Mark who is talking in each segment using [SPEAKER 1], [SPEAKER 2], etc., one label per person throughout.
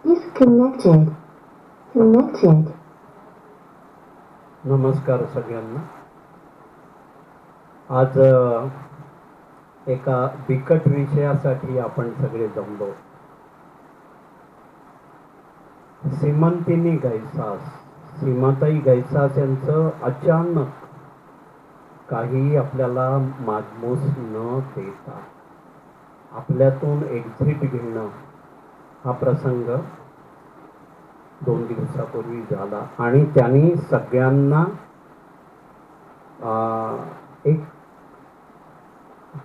[SPEAKER 1] Disconnected. Connected. नमस्कार सगळ्यांना. आज एका बिकट विषयासाठी आपण सगळे जमलो. सीमांतिनी गैसास, सीमाताई गैसास यांचं अचानक काही आपल्याला मागमूस न देता आपल्यातून एक्झिट घेणं हा प्रसंग 2 दिवसापूर्वी झाला आणि त्यांनी सगळ्यांना एक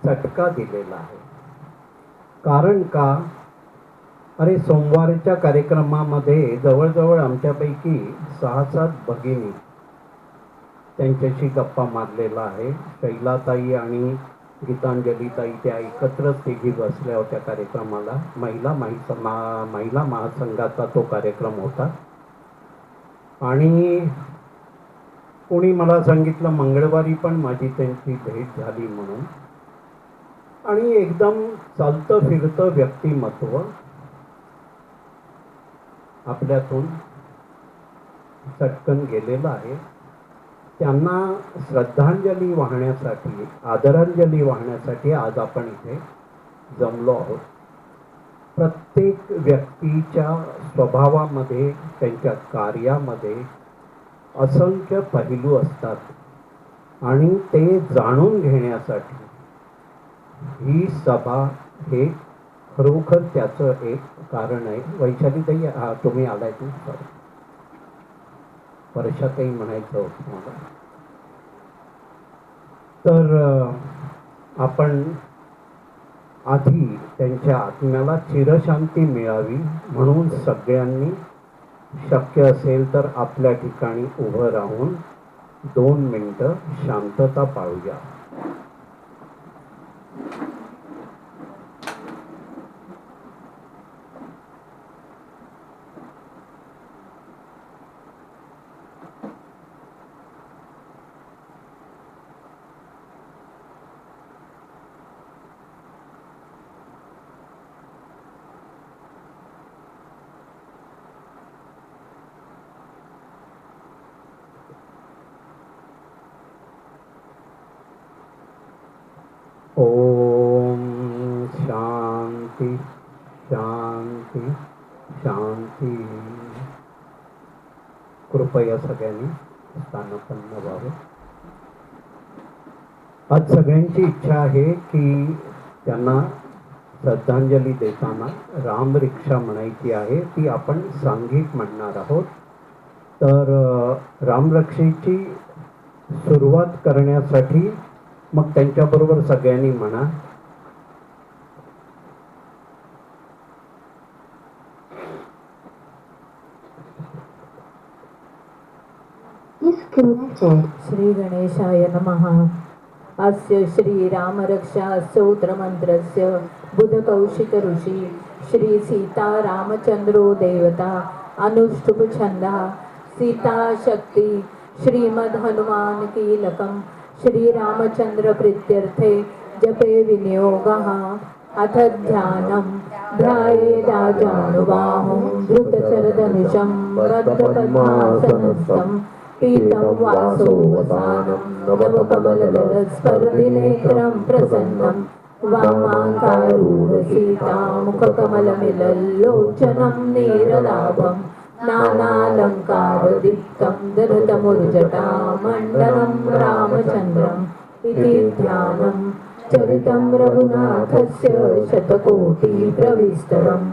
[SPEAKER 1] झटका दिलेला आहे. कारण का, अरे सोमवारच्या कार्यक्रमामध्ये जवळजवळ आमच्यापैकी 6-7 भगिनी त्यांच्याशी गप्पा मारलेला आहे. शैलाताई आणि गीतांजलीताई त्या एकत्रच तिघी बसल्या होत्या कार्यक्रमाला. महिला महासंघाचा तो कार्यक्रम होता. आणि कोणी मला सांगितलं मंगळवारी पण माझी त्यांची भेट झाली म्हणून. आणि एकदम चालतं फिरतं व्यक्तिमत्व आपल्यातून चटकन गेलेलं आहे. त्यांना श्रद्धांजली वाहण्यासाठी, आदरांजली वाहण्यासाठी आज आपण इथे जमलो आहोत. प्रत्येक व्यक्तीच्या स्वभावामध्ये, त्यांच्या कार्यामध्ये असंख्य पैलू असतात आणि ते जाणून घेण्यासाठी ही सभा हे खरोखर त्याचं एक कारण आहे. वैशालीताई, तुम्ही आलाय की सॉरी, वर्षाताई म्हणायचं होतं मला. तर आपण आधी त्यांच्या आत्म्याला चिरशांती मिळावी म्हणून सगळ्यांनी शक्य असेल तर आपल्या ठिकाणी उभं राहून 2 मिनिटं शांतता पाळूया. ओम शांती शांती शांती. कृपया सगळ्यांनी स्थानापन्न व्हावे. आज सगळ्यांची इच्छा आहे की त्यांना श्रद्धांजली देताना राम रिक्षा म्हणायची आहे. ती आपण सांघिक म्हणणार आहोत. तर रामरक्षेची सुरुवात करण्यासाठी मग त्यांच्याबरोबर सगळ्यांनी म्हणा.
[SPEAKER 2] श्री गणेशाय नमः. अस्य श्री रामरक्षा स्तोत्र मंत्रस्य बुधकौशिक ऋषि श्री सीता रामचंद्रो देवता अनुष्टुप छंदः सीता शक्ति श्रीमद् हनुमान कीलकम् श्री रामचंद्र प्रीत्यर्थे जपे विनियोगः. अथ ध्यानं ध्यायेदाजानुबाहुं धृतशरधनुषं बद्धपद्मासनस्थं पीतं वासोवसानं नवकमलदलस्पर्धिनेत्रं प्रसन्नं वामाङ्कारूढसीता मुखकमलमिलल्लोचनं नीरलाभं नानालङ्कारदीप्तं दधतमुर्जटामण्डलं रामचन्द्रम् इति ध्यानं चरितं रघुनाथस्य शतकोटिप्रविस्तरम्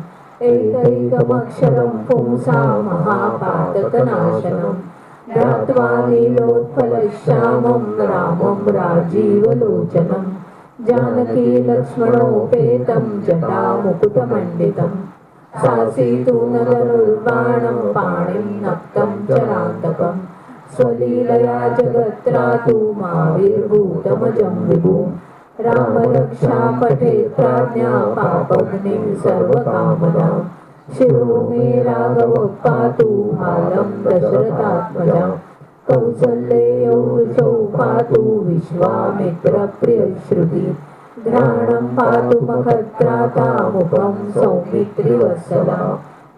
[SPEAKER 2] एकैकमक्षरं पुंसा महापातकनाशनं ध्यात्वा नीलोत्पलश्यामं रामं राजीवलोचनं जानकी लक्ष्मणोपेतं जटामुकुटमण्डितं सासीतूनधनुर्बाणं पाणिं नक्तं चरान्तकं स्वलीलया जगत्रातु माविर्भूतमजं विभुं रामरक्षा पठेत् प्रज्ञा पापघ्निं सर्वकामदां शिरो मे राघव पातु मालं दशरथात्मजा कौसल्येयो वृषौ पातु विश्वामित्रप्रियश्रुति घ्राणं पातु मखत्राता मुखं सौमित्रिवत्सला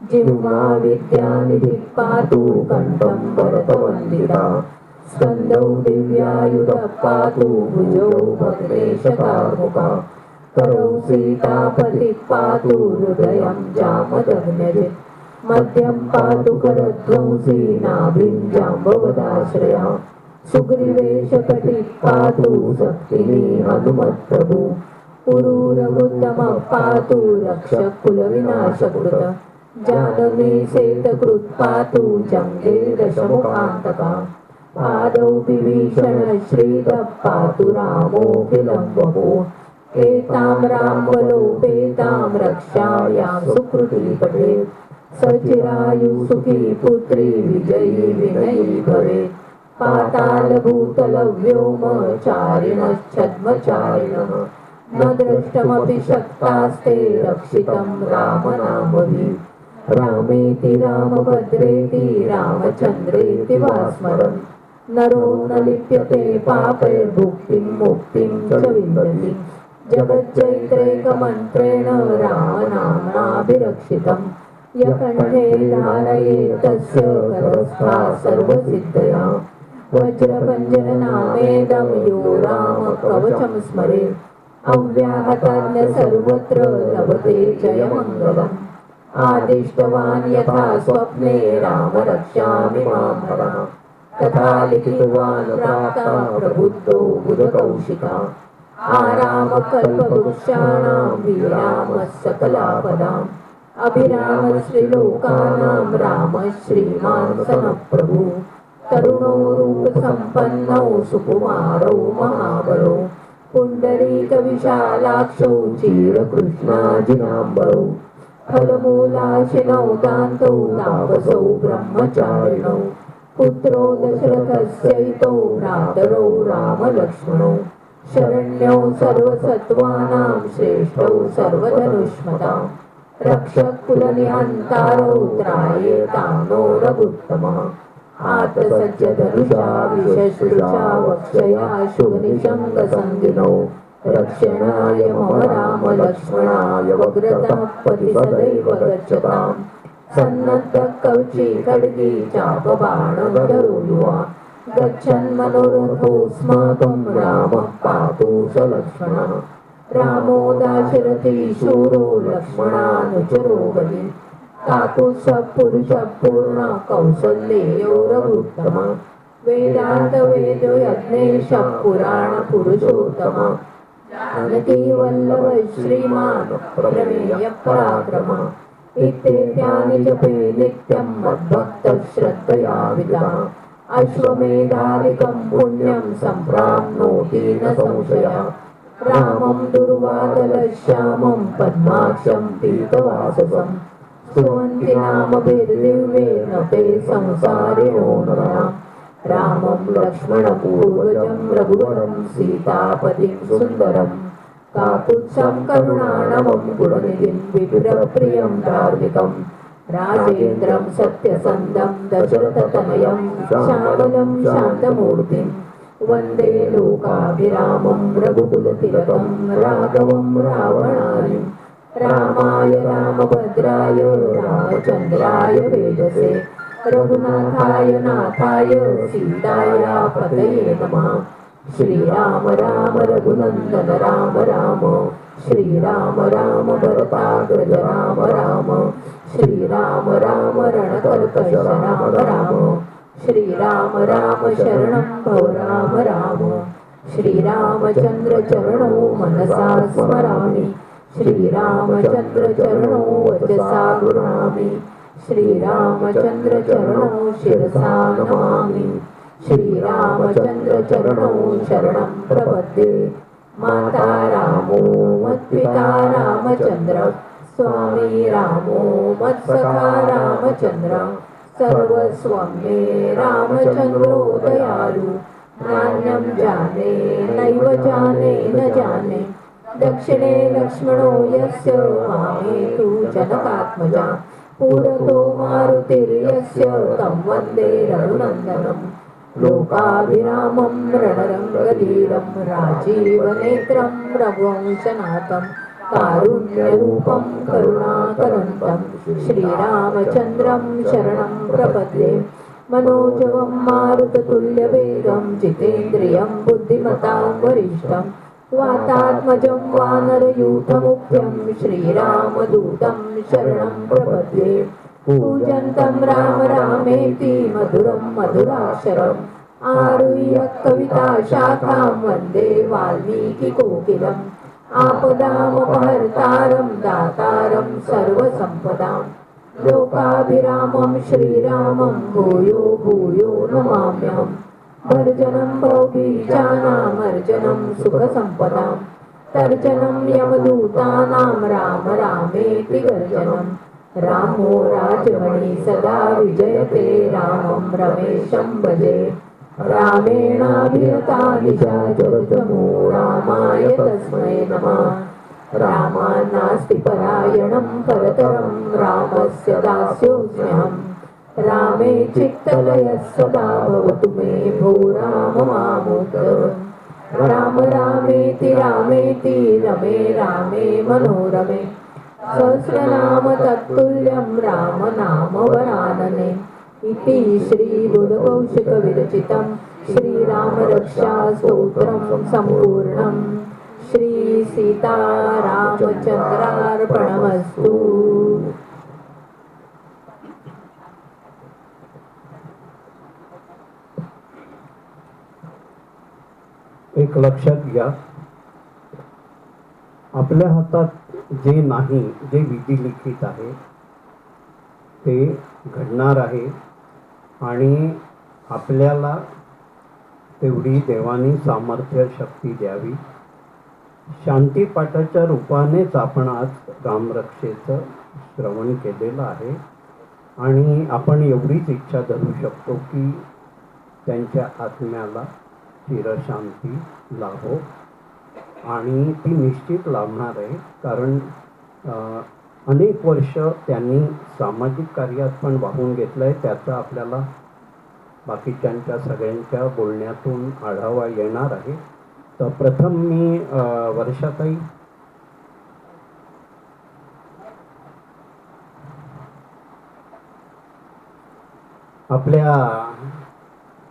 [SPEAKER 2] जिह्वा विद्यानिधिः पातु कण्ठं भरतवन्दिता स्कन्दौ दिव्यायुधः पातु भुजौ भद्रेशकार्मुका करौ सीतापतिः पातु हृदयं जामदग्नजित् मध्यं पातु करध्वंसी नाभिं जाम्बवदाश्रया सुग्रीवेशकटिः पातु शक्तिनी हनुमत्प्रभु पुरूरवुत्तमः पातु रक्षः कुलविनाशकृत जानवी सेतकृत् पातु जङ्गे दशमुखान्तका पादौ विभीषणः श्रीदः पातु रामोऽखिलं वपुः एतां रामबलोपेतां रक्षायां सुकृती पठेत् सचिरायुः सुखी पुत्री विजयी विनयी भवेत् पातालभूतलव्योमचारिणश्छद्मचारिणः न द्रष्टमपि शक्तास्ते रक्षितं रामनामभिः रामेति रामभद्रेति रामचन्द्रेति वा स्मरन् नरो न लिप्यते पापैर्भुक्तिं मुक्तिं च विन्दति जगच्चैत्रैकमन्त्रेण रामनाम्नाभिरक्षितं यकण्ठे धारयेत् तस्य करस्था सर्वसिद्धया वज्रपञ्जरनामेदं यो रामकवचं स्मरेत् अव्याहताज्ञ सर्वत्र लभते जयमङ्गलम् आदिष्टवान् यथा स्वप्ने राम रक्षामि मां हरः तथा लिखितवान् प्राप्ता प्रबुद्धो बुधकौशिका आरामकल्पवृक्षाणां विरामः सकलापदाम् अभिरामश्रीलोकानां रामः श्रीमान् सनप्रभु तरुणो रूपसम्पन्नौ सुकुमारौ महाबलो पुण्डरीकविशालाक्षौ चीरकृष्णाजिनाम्बरौ फलमूलाशिनौ दान्तौ तापसौ ब्रह्मचारिणौ पुत्रो दशरथस्यैतौ भ्रातरौ रामलक्ष्मणौ शरण्यौ सर्वसत्त्वानां श्रेष्ठौ सर्वधनुष्मतां रक्षः कुलनिहन्तारौ त्रायेतां नो रघुत्तमः आतसज्जधनुषा विशस्पृशा वक्षया शुभनिशङ्गसङ्गिनौ रक्षणाय मम राम लक्ष्मणाय वग्रतः पति सदैव गच्छताम् सन्नद्धः कवची खड्गी चापबाणं धरुयुवा गच्छन् मनोरथोऽस्माकं रामः पातु स लक्ष्मणः रामो दाशरथी शूरो लक्ष्मणानुचरो बली काकुत्स्थः पुरुषः पूर्ण कौसल्येयो रघुत्तमः वेदान्तवेदो यज्ञेशः पुराणपुरुषोत्तमः जानकी वल्लभ श्रीमान् प्रमेयः पराक्रमः इत्येतानि जपे नित्यं मद्भक्तः श्रद्धयाविदः अश्वमेधादिकं पुण्यं सम्प्राप्नोति न संशयः रामं दुर्वादलश्यामं पद्माक्षं पीतवाससं स्तुवन्ति नामभिर्दिव्येन ते संसारिणो नरः रामं लक्ष्मणपूर्वजं रघुवरं सीतापतिं सुन्दरं काकुत्स्थं करुणानवं गुणनिधिं विप्रियं धार्मिकं राजेन्द्रं सत्यसन्धं दशरथतनयं श्यामलं शान्तमूर्तिं वन्दे लोकाभिरामं रघुकुलतिलकं राघवं रावणारिं रामाय रामभद्राय रामचन्द्राय वेदसे रघुनाथाय नाथाय सीताया पतये नमः श्रीराम राम रघुनन्दन राम राम श्रीराम राम भरताग्रज राम राम श्रीराम राम रणकर्कश राम राम श्रीराम राम शरणं भव राम राम श्रीरामचन्द्र चरणो मनसा स्मरामि श्रीरामचन्द्र चरणो वचसा गृह्णामि श्रीरामचन्द्र चरणो शिरसा नमामि श्रीरामचन्द्र चरणो शरणं प्रपद्ये माता रामो मत्पिता रामचन्द्र स्वामी रामो मत्सखा रामचन्द्र सर्वस्वं मे रामचन्द्रो दयालु नान्यं जाने नैव जाने न जाने दक्षिणे लक्ष्मणो यस्य वामे तु जनकात्मजा पुरतो मारुतिर्यस्य तं वन्दे रघुनन्दनं लोकाभिरामं रणरङ्गधीरं राजीवनेत्रं रघुवंशनाथं कारुण्यरूपं करुणाकरन्तं श्रीरामचन्द्रं शरणं प्रपद्ये मनोजवं मारुततुल्यवेगं जितेन्द्रियं बुद्धिमतां वरिष्ठं वातात्मजं वानरयूथमुख्यं श्रीरामदूतं शरणं प्रपद्ये पूजन्तं राम रामेति मधुरं मधुराक्षरम् आरुह्य कविताशाखां वन्दे वाल्मीकिकोकिलम् आपदामपहर्तारं दातारं सर्वसम्पदां लोकाभिरामं श्रीरामं भूयो भूयो नमाम्यहम् भर्जनं भवबीजानामर्जनं सुखसम्पदां तर्जनं यमदूतानां राम रामेति गर्जनं रामो राजमणि सदा विजयते रामं रमेशं भजे रामेणाभिरता निजा जगतमो रामाय तस्मै नमः रामान्नास्ति परायणं परतरं रामस्य दास्योऽस्म्यहम् रामे चित्तलयः सदा भवतु मे भो राम मामोदर राम रामेति रमे रामे मनोरमे सहस्रनाम तत्तुल्यं राम नाम वरानने इति श्रीबुधकौशिकविरचितं श्रीरामरक्षा स्तोत्रं सम्पूर्णं श्रीसीतारामचन्द्रार्पणमस्तु।
[SPEAKER 1] एक लक्षात घ्या, आपल्या हातात जे नाही, जे विधिलिखित आहे ते घडणार आहे आणि आपल्याला तेवढी देवानी सामर्थ्य शक्ती द्यावी. शांतीपाठाच्या रूपानेच आपण आज रामरक्षेचं श्रवण केलेलं आहे आणि आपण एवढीच इच्छा धरू शकतो की त्यांच्या आत्म्याला चिरशांती लाभो आणि ती निश्चित लाभणार आहे. कारण अनेक वर्ष त्यांनी सामाजिक कार्यात पण वाहून घेतलं आहे. त्याचा आपल्याला बाकीच्यांच्या सगळ्यांच्या बोलण्यातून आढावा येणार आहे. तर प्रथम मी वर्षाताई आपल्या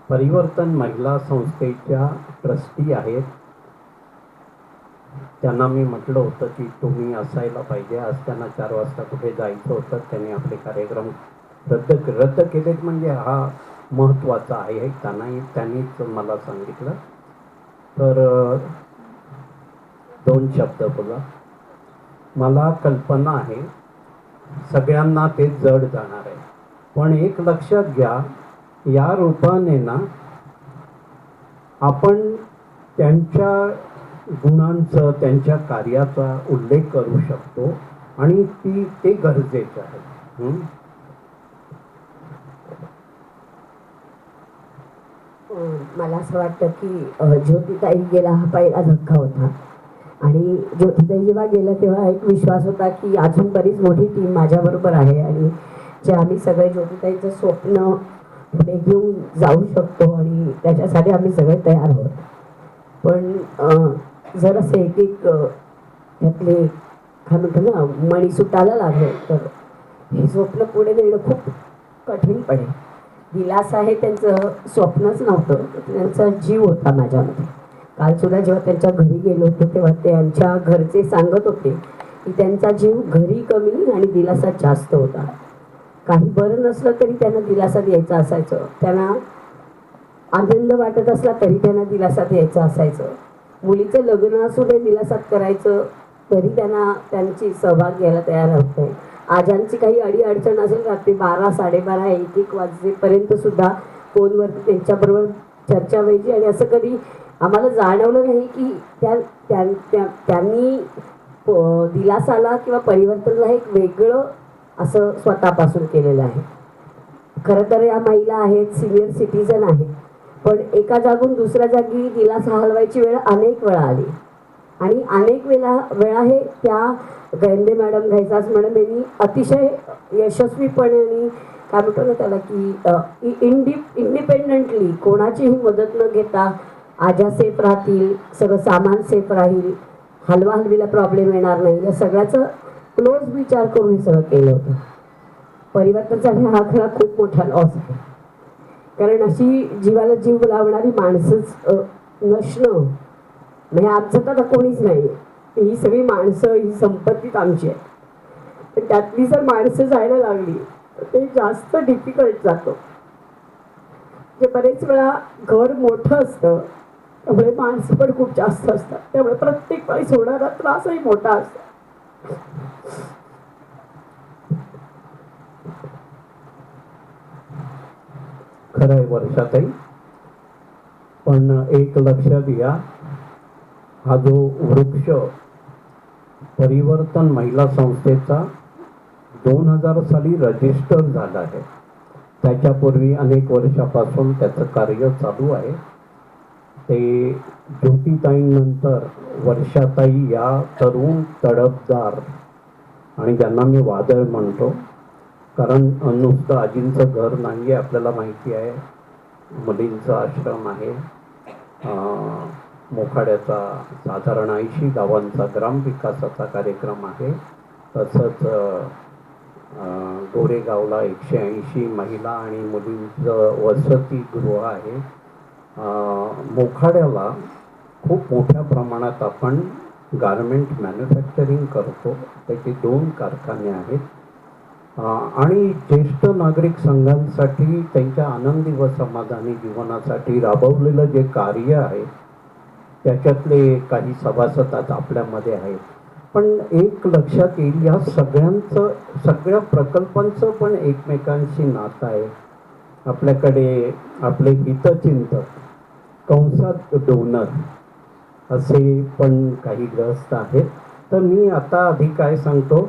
[SPEAKER 1] परिवर्तन महिला संस्थेच्या ट्रस्टी आहेत. त्यांना मी म्हटलं होतं की तुम्ही असायला पाहिजे. आज त्यांना 4 वाजता कुठे जायचं होतं. त्यांनी आपले कार्यक्रम रद्द केलेत. म्हणजे हा महत्त्वाचा आहे. त्यांनीच मला सांगितलं. तर 2 शब्द बोला. मला कल्पना आहे सगळ्यांना ते जड जाणार आहे, पण एक लक्षात घ्या, या रूपाने ना आपण त्यांच्या गुणांचं, त्यांच्या कार्याचा उल्लेख करू शकतो आणि ते गरजेचं आहे.
[SPEAKER 2] मला असं वाटतं की ज्योतिताई गेला हा पहिला धक्का होता आणि ज्योतिताई जेव्हा गेल्या तेव्हा एक विश्वास होता की अजून बरीच मोठी टीम माझ्याबरोबर आहे आणि जे आम्ही सगळे ज्योतिताईचं स्वप्न पुढे घेऊन जाऊ शकतो आणि त्याच्यासाठी आम्ही सगळे तयार आहोत. पण जरासे एक त्यातले काय म्हणतो ना मणी सुटायला लागले तर हे स्वप्न पुढे नेणं खूप कठीण पडेल. दिलासा हे त्यांचं स्वप्नच नव्हतं, त्यांचा जीव होता माझ्यामध्ये. काल सुद्धा जेव्हा त्यांच्या घरी गेलो होतो तेव्हा त्यांच्या घरचे सांगत होते की त्यांचा जीव घरी कमी आणि दिलासा जास्त होता. काही बरं नसलं तरी त्यांना दिलासा द्यायचा असायचं, त्यांना आनंद वाटत असला तरी त्यांना दिलासा द्यायचा असायचं. मुलीचं लग्न असू दे दिलासात करायचं तरी त्यांना त्यांची सहभाग घ्यायला तयार होते. आजांची काही अडीअडचण असेल रात्री 12, 12:30, 1 वाजेपर्यंत सुद्धा फोनवरती त्यांच्याबरोबर चर्चा व्हायची आणि असं कधी आम्हाला जाणवलं नाही की त्यांनी दिलासाला किंवा परिवर्तनाला एक वेगळं असं स्वतःपासून केलेलं आहे. खरं तर या महिला आहेत, सिनियर सिटीजन आहेत, पण एका जागून दुसऱ्या जागी दिलासा हलवायची वेळ अनेक वेळा आली आणि अनेक वेळा हे त्या गैंदे मॅडम, घायसास मॅडम यांनी अतिशय यशस्वीपणे आणि काय म्हणतो ना त्याला की इंडिपेंडेंटली कोणाचीही मदत न घेता आजा सेफ राहतील, सगळं सामान सेफ राहील हलवा हलवीला प्रॉब्लेम येणार नाही या सगळ्याचं क्लोज विचार करून हे सगळं केलं होतं. परिवर्तनासाठी हा खरा खूप मोठा लॉस आहे, कारण अशी जीवाला जीव लावणारी माणसंच नसणं म्हणजे आमचं तर आता कोणीच नाही. ही सगळी माणसं, ही संपत्तीच आमची आहे, पण त्यातली जर माणसं जायला लागली तर ते जास्त डिफिकल्ट जातं. जे बरेच वेळा घर मोठं असतं त्यामुळे माणसं पण खूप जास्त असतात, त्यामुळे प्रत्येक वेळी होणारा त्रासही मोठा असतो.
[SPEAKER 1] खरं आहे वर्षाताई, पण एक लक्षात घ्या, हा जो वृक्ष परिवर्तन महिला संस्थेचा 2000 साली रजिस्टर झाला आहे. त्याच्यापूर्वी अनेक वर्षापासून त्याचं कार्य चालू आहे. ते ज्योतिताईंनंतर वर्षाताई या तरुण तडफदार, आणि ज्यांना मी वादळ म्हणतो, कारण नुसतं आजींचं घर नाही आहे, आपल्याला माहिती आहे मुलींचा आश्रम आहे, मोखाड्याचा साधारण 80 गावांचा ग्रामविकासाचा कार्यक्रम आहे, तसंच गोरेगावला 180 महिला आणि मुलींचं वसतिगृह आहे. मोखाड्याला खूप मोठ्या प्रमाणात आपण गारमेंट मॅन्युफॅक्चरिंग करतो, त्याचे 2 कारखाने आहेत. आणि ज्येष्ठ नागरिक संघांसाठी त्यांच्या आनंदी व समाधानी जीवनासाठी राबवलेलं जे कार्य आहे त्याच्यातले काही सभासद आज आपल्यामध्ये आहेत. पण एक लक्षात येईल, या सगळ्या प्रकल्पांचं पण एकमेकांशी नातं आहे. आपल्याकडे आपले हितचिंतक कंसात डोनर असे पण काही ग्रस्त आहेत. तर मी आता आधी काय सांगतो,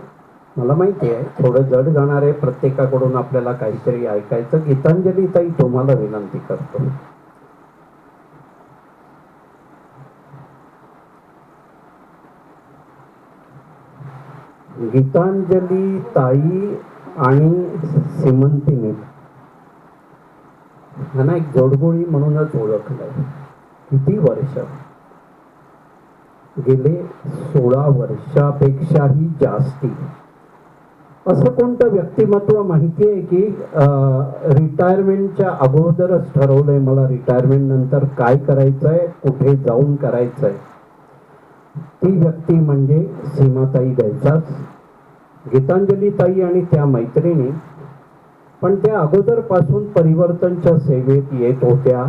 [SPEAKER 1] मला माहिती आहे थोडं जड जाणार आहे, प्रत्येकाकडून आपल्याला काहीतरी ऐकायचं. गीतांजली ताई, तुम्हाला विनंती करतो. गीतांजली ताई आणि सीमंतिनी ह्यांना एक जोडगोळी म्हणूनच ओळखलंय. किती वर्ष, गेले 16 वर्षापेक्षाही जास्ती. असं कोणतं व्यक्तिमत्व माहिती आहे की रिटायरमेंटच्या अगोदरच ठरवलंय मला रिटायरमेंट नंतर काय करायचंय, कुठे जाऊन करायचंय? ती व्यक्ती म्हणजे सीमाताई गैसास, गीतांजली ताई आणि त्या मैत्रिणी. पण त्या अगोदरपासून परिवर्तनच्या सेवेत येत होत्या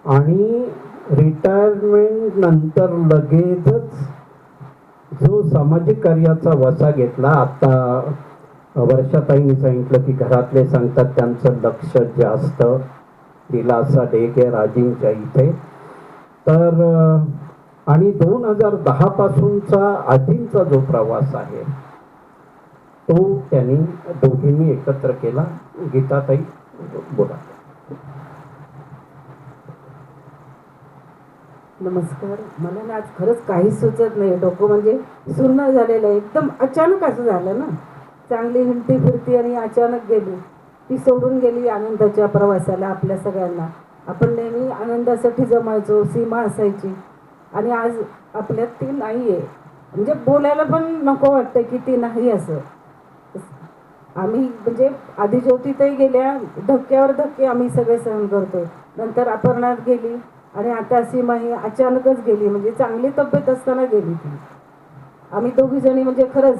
[SPEAKER 1] आणि रिटायरमेंट नंतर लगेचच जो सामाजिक कार्याचा वसा घेतला. आता वर्षाताईंनी सांगितलं की घरातले सांगतात त्यांचं लक्ष जास्त दिलासा डे केअर आजींच्या इथे. तर आणि 2010 पासूनचा आजींचा जो प्रवास आहे तो त्यांनी दोघींनी एकत्र केला. गीताताई, बोला.
[SPEAKER 3] नमस्कार. मला ना आज खरंच काहीच सुचत नाही, डोकं म्हणजे सुन्न झालेलं आहे. एकदम अचानक असं झालं ना, चांगली हिंडती फिरती आणि अचानक गेली. ती सोडून गेली आनंदाच्या प्रवासाला आपल्या सगळ्यांना. आपण नेहमी आनंदासाठी जमायचो, सीमा असायची, आणि आज आपल्यात ती नाही आहे. म्हणजे बोलायला पण नको वाटतं की ती नाही असं. आम्ही म्हणजे आधी ज्योतिताई गेल्या, धक्क्यावर धक्के आम्ही सगळे सहन करतोय. नंतर अपर्णात गेली आणि आता सीमा ही अचानकच गेली, म्हणजे चांगली तब्येत असताना गेली ती. आम्ही दोघी जणी म्हणजे खरंच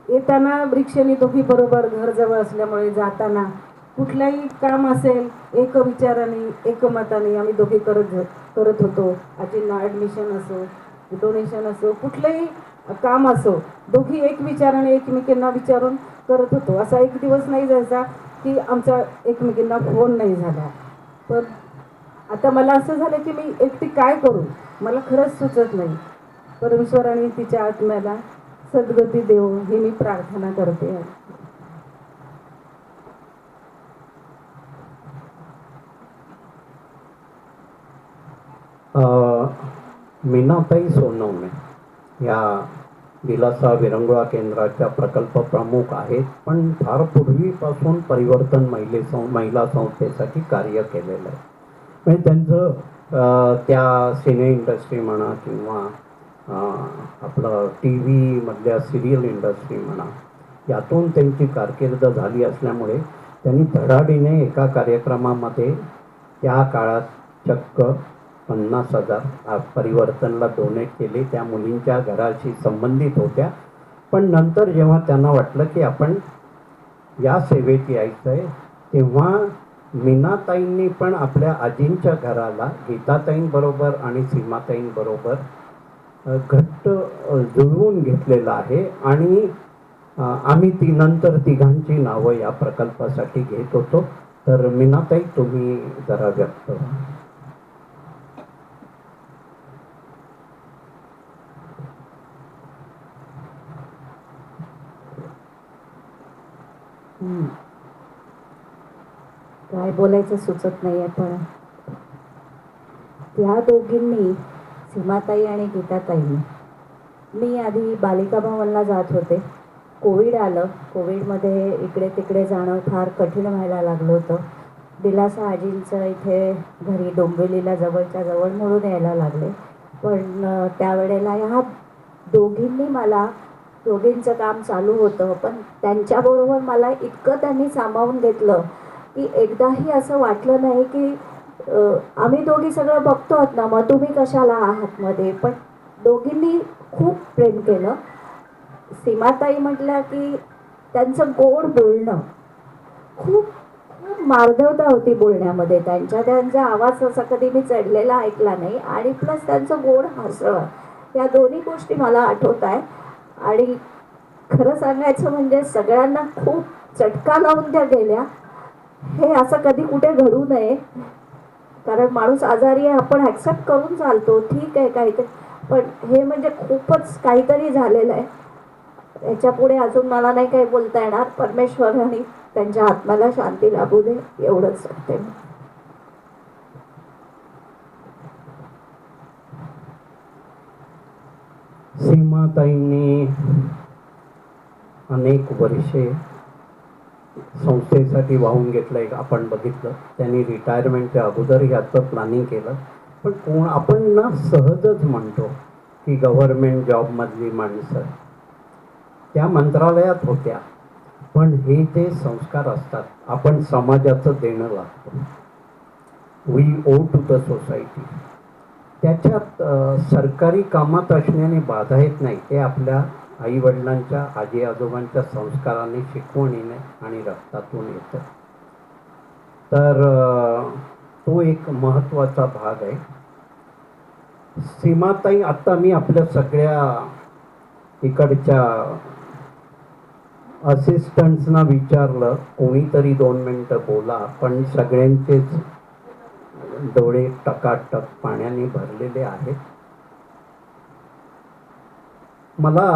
[SPEAKER 3] येताना रिक्षेने दोघी बरोबर, घर जवळ असल्यामुळे जाताना कुठलंही काम असेल एक विचाराने एकमताने आम्ही दोघी करत होतो. आजींना ॲडमिशन असो, डोनेशन असो, कुठलंही काम असो, दोघी एक विचाराने एकमेकींना विचारून करत होतो. असा एक दिवस नाही जायचा की आमचा एकमेकींना फोन नाही झाला. पण आता मला असं झालं की मी एकटी काय करू, मला खरंच सुचत नाही. परमेश्वराने तिच्या आत्म्याला सद्गती देव ही मी प्रार्थना करते.
[SPEAKER 1] मीनाताई सोनवणे या दिलासा विरंगुळा केंद्राच्या प्रकल्प प्रमुख आहेत, पण फार पूर्वीपासून परिवर्तन महिला संस्थेसाठी कार्य केलेलं आहे. म्हणजे त्यांचं त्या सिने इंडस्ट्री म्हणा किंवा आपलं टी व्हीमधल्या सिरियल इंडस्ट्री म्हणा, यातून त्यांची कारकीर्द झाली असल्यामुळे त्यांनी धडाडीने एका कार्यक्रमामध्ये त्या काळात चक्क 50,000 परिवर्तनला डोनेट केले. त्या मुलींच्या घराशी संबंधित होत्या. पण नंतर जेव्हा त्यांना वाटलं की आपण या सेवेत यायचं आहे, तेव्हा मीनाताईंनी पण आपल्या आजींच्या घराला गीताताईंबरोबर आणि सीमाताईंबरोबर घट्ट जुळवून घेतलेलं आहे. आणि आम्ही ती नंतर तिघांची नावं या प्रकल्पासाठी घेत होतो. तर मीनाताई, तुम्ही जरा व्यक्त व्हा.
[SPEAKER 2] काय बोलायचं सुचत नाहीये, पण त्या दोघींनी, सीमाताई आणि गीताताईंनी, मी आधी बालिका भवनला जात होते. कोविड आलं. कोविडमध्ये इकडे तिकडे जाणं फार कठीण व्हायला लागलं होतं. दिलासा आजींचं इथे घरी डोंबिवलीला जवळच्या जवळ म्हणून यायला लागले. पण त्यावेळेला ह्या दोघींनी मला, दोघींचं काम चालू होतं, पण त्यांच्याबरोबर मला इतकं त्यांनी सामावून घेतलं की एकदाही असं वाटलं नाही की आम्ही दोघी सगळं बघतो आहोत ना, मग तुम्ही कशाला आहात मध्ये. पण दोघींनी खूप प्रेम केलं. सीमाताई म्हटल्या की त्यांचं गोड बोलणं, खूप खूप मार्दवता होती बोलण्यामध्ये त्यांचा आवाज असा कधी मी चढलेला ऐकला नाही. आणि प्लस त्यांचं गोड हसणं, या दोन्ही गोष्टी मला आठवत आहे. आणि खरं सांगायचं म्हणजे सगळ्यांना खूप चटका लावून त्या गेल्या. हे असं कधी कुठे घडू नये, कारण माणूस आजारी आहे, आपण ॲक्सेप्ट करून चालतो, ठीक आहे काहीतरी, पण हे म्हणजे खूपच काहीतरी झालेलं आहे. याच्या पुढे अजून मला नाही काही बोलता येणार. परमेश्वराने त्यांच्या आत्म्याला शांती लाभू दे, एवढंच सांगते.
[SPEAKER 1] सीमाताईंनी अनेक वर्षे संस्थेसाठी वाहून घेतलंय. आपण बघितलं, त्यांनी रिटायरमेंटच्या अगोदर ह्याचं प्लॅनिंग केलं. पण आपण ना सहजच म्हणतो की गव्हर्नमेंट जॉबमधली माणसं त्या मंत्रालयात होत्या, पण हे जे संस्कार असतात, आपण समाजाचं देणं लागतो. We owe to the society. त्याच्यात सरकारी कामात असण्याने बाधा येत नाही. ते आपल्या आईवडिलांच्या, आजी आजोबांच्या संस्काराने, शिकवणीने आणि रक्तातून येतं. तर तो एक महत्त्वाचा भाग आहे. सीमाताई, आता मी आपल्या सगळ्या इकडच्या असिस्टंट्सना विचारलं, कोणीतरी 2 मिनिटं बोला, पण सगळ्यांचेच डोळे टकाटक पाण्याने भरलेले आहेत. मला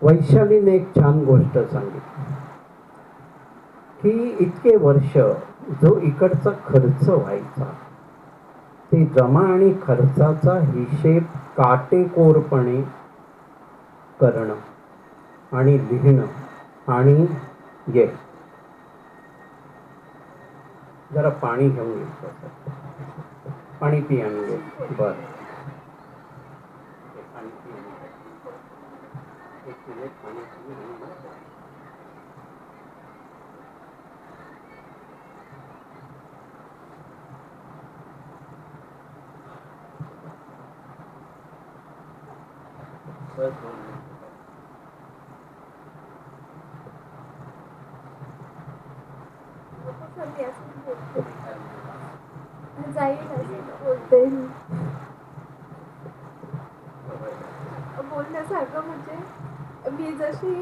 [SPEAKER 1] वैशालीने एक छान गोष्ट सांगितली की इतके वर्ष जो इकडचा खर्च व्हायचा, ते जमा आणि खर्चाचा हिशेब काटेकोरपणे करणं आणि लिहिणं. आणि ये जरा पाणी घेऊन येतो, पाणी पिया. बरं,
[SPEAKER 4] बोलण्यासारखं म्हणजे मी जशी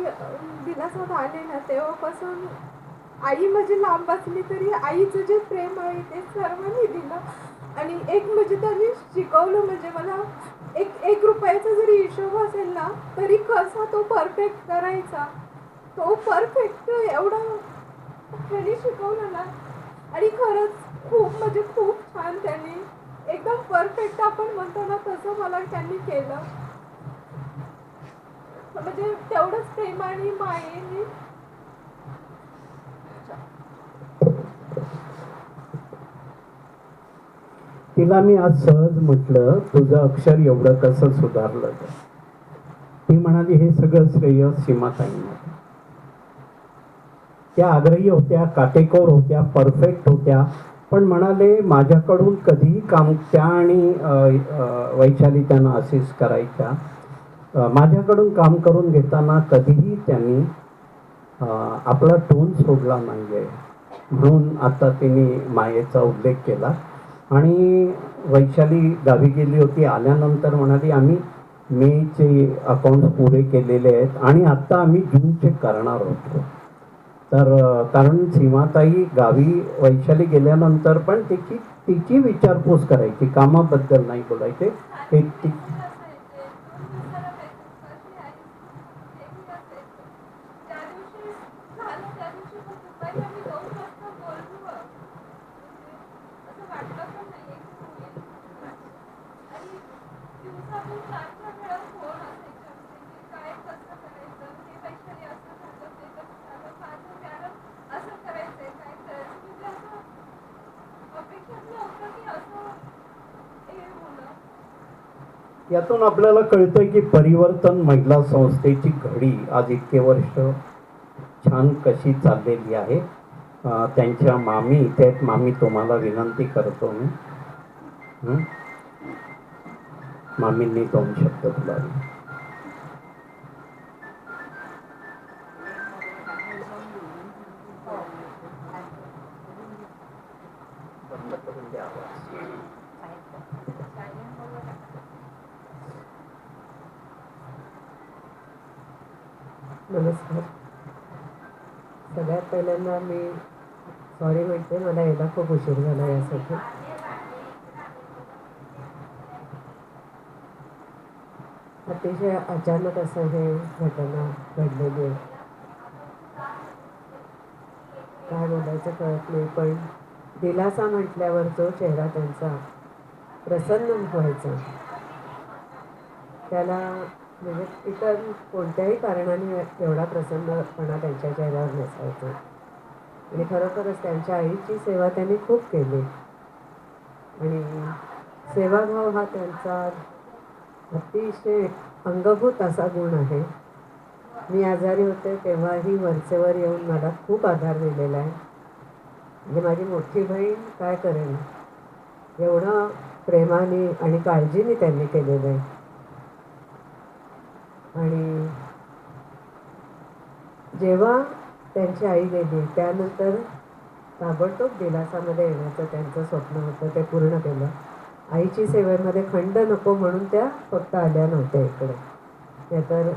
[SPEAKER 4] दिलासात आले ना, तेव्हापासून आई माझी लांब असली तरी आईचं जे प्रेम आहे ते सर्वांनी दिलं. आणि एक म्हणजे त्यांनी शिकवलं, म्हणजे मला एक रुपयाचा जरी हिशोब असेल ना, तरी कसा तो परफेक्ट करायचा, तो परफेक्ट एवढा त्यांनी शिकवलं ना. आणि खरंच खूप म्हणजे खूप छान, त्यांनी एकदम परफेक्ट आपण म्हणतो ना तसं मला त्यांनी केलं. म्हणजे तेवढंच प्रेम आणि मायेने.
[SPEAKER 1] तिला मी आज सहज म्हटलं तुझं अक्षर एवढं कसं सुधारलं ग? ती म्हणाली हे सगळं श्रेय सीमाताईंना. त्या आग्रही होत्या, काटेकोर होत्या, परफेक्ट होत्या, पण म्हणाले माझ्याकडून कधीही काम त्या आणि वैशाली त्यांना असिस्ट करायच्या. माझ्याकडून काम करून घेताना कधीही त्यांनी आपला टोन सोडला नाही आहे. म्हणून आता तिने मायेचा उल्लेख केला. आणि वैशाली गावी गेली होती, आल्यानंतर म्हणाली आम्ही मेचे अकाउंट पुरे केलेले आहेत आणि आत्ता आम्ही जूनचे करणार होतो. तर कारण सीमाताई गावी वैशाली गेल्यानंतर पण तिची विचारपूस करायची, कामाबद्दल नाही बोलायचे. ते ती यातून आपल्याला कळतंय की परिवर्तन महिला संस्थेची घडी आज इतके वर्ष छान कशी चाललेली आहे. त्यांच्या मामी इथे आहेत. मामी तुम्हाला विनंती करतो मी, मामींनी 2 शब्द बोलावे.
[SPEAKER 2] नमस्कार. सगळ्यात पहिल्यांदा मी सॉरी म्हणते, मला यायला खूप उशीर झाला यासाठी. अतिशय अचानक असं हे घटना घडलेली आहे. काय बोलायचं कळत नाही, पण दिलासा म्हटल्यावर जो चेहरा त्यांचा प्रसन्न व्हायचा त्याला म्हणजे इतर कोणत्याही कारणाने एवढा प्रसन्नपणा त्यांच्या चेहऱ्यावर नसायचा. आणि खरोखरच त्यांच्या आईची सेवा त्यांनी खूप केली आणि सेवाभाव हा त्यांचा अतिशय अंगभूत असा गुण आहे. मी आजारी होते तेव्हाही वरचेवर येऊन मला खूप आधार दिलेला आहे. म्हणजे माझी मोठी बहीण काय करेल एवढं प्रेमाने आणि काळजीने त्यांनी केलेलं आहे. आणि जेव्हा त्यांची आई गेली त्यानंतर ताबडतोब दिलासामध्ये येण्याचं त्यांचं स्वप्न होतं, ते पूर्ण केलं. आईची सेवेमध्ये खंड नको म्हणून त्या फक्त आल्या नव्हत्या इकडे, त्या तर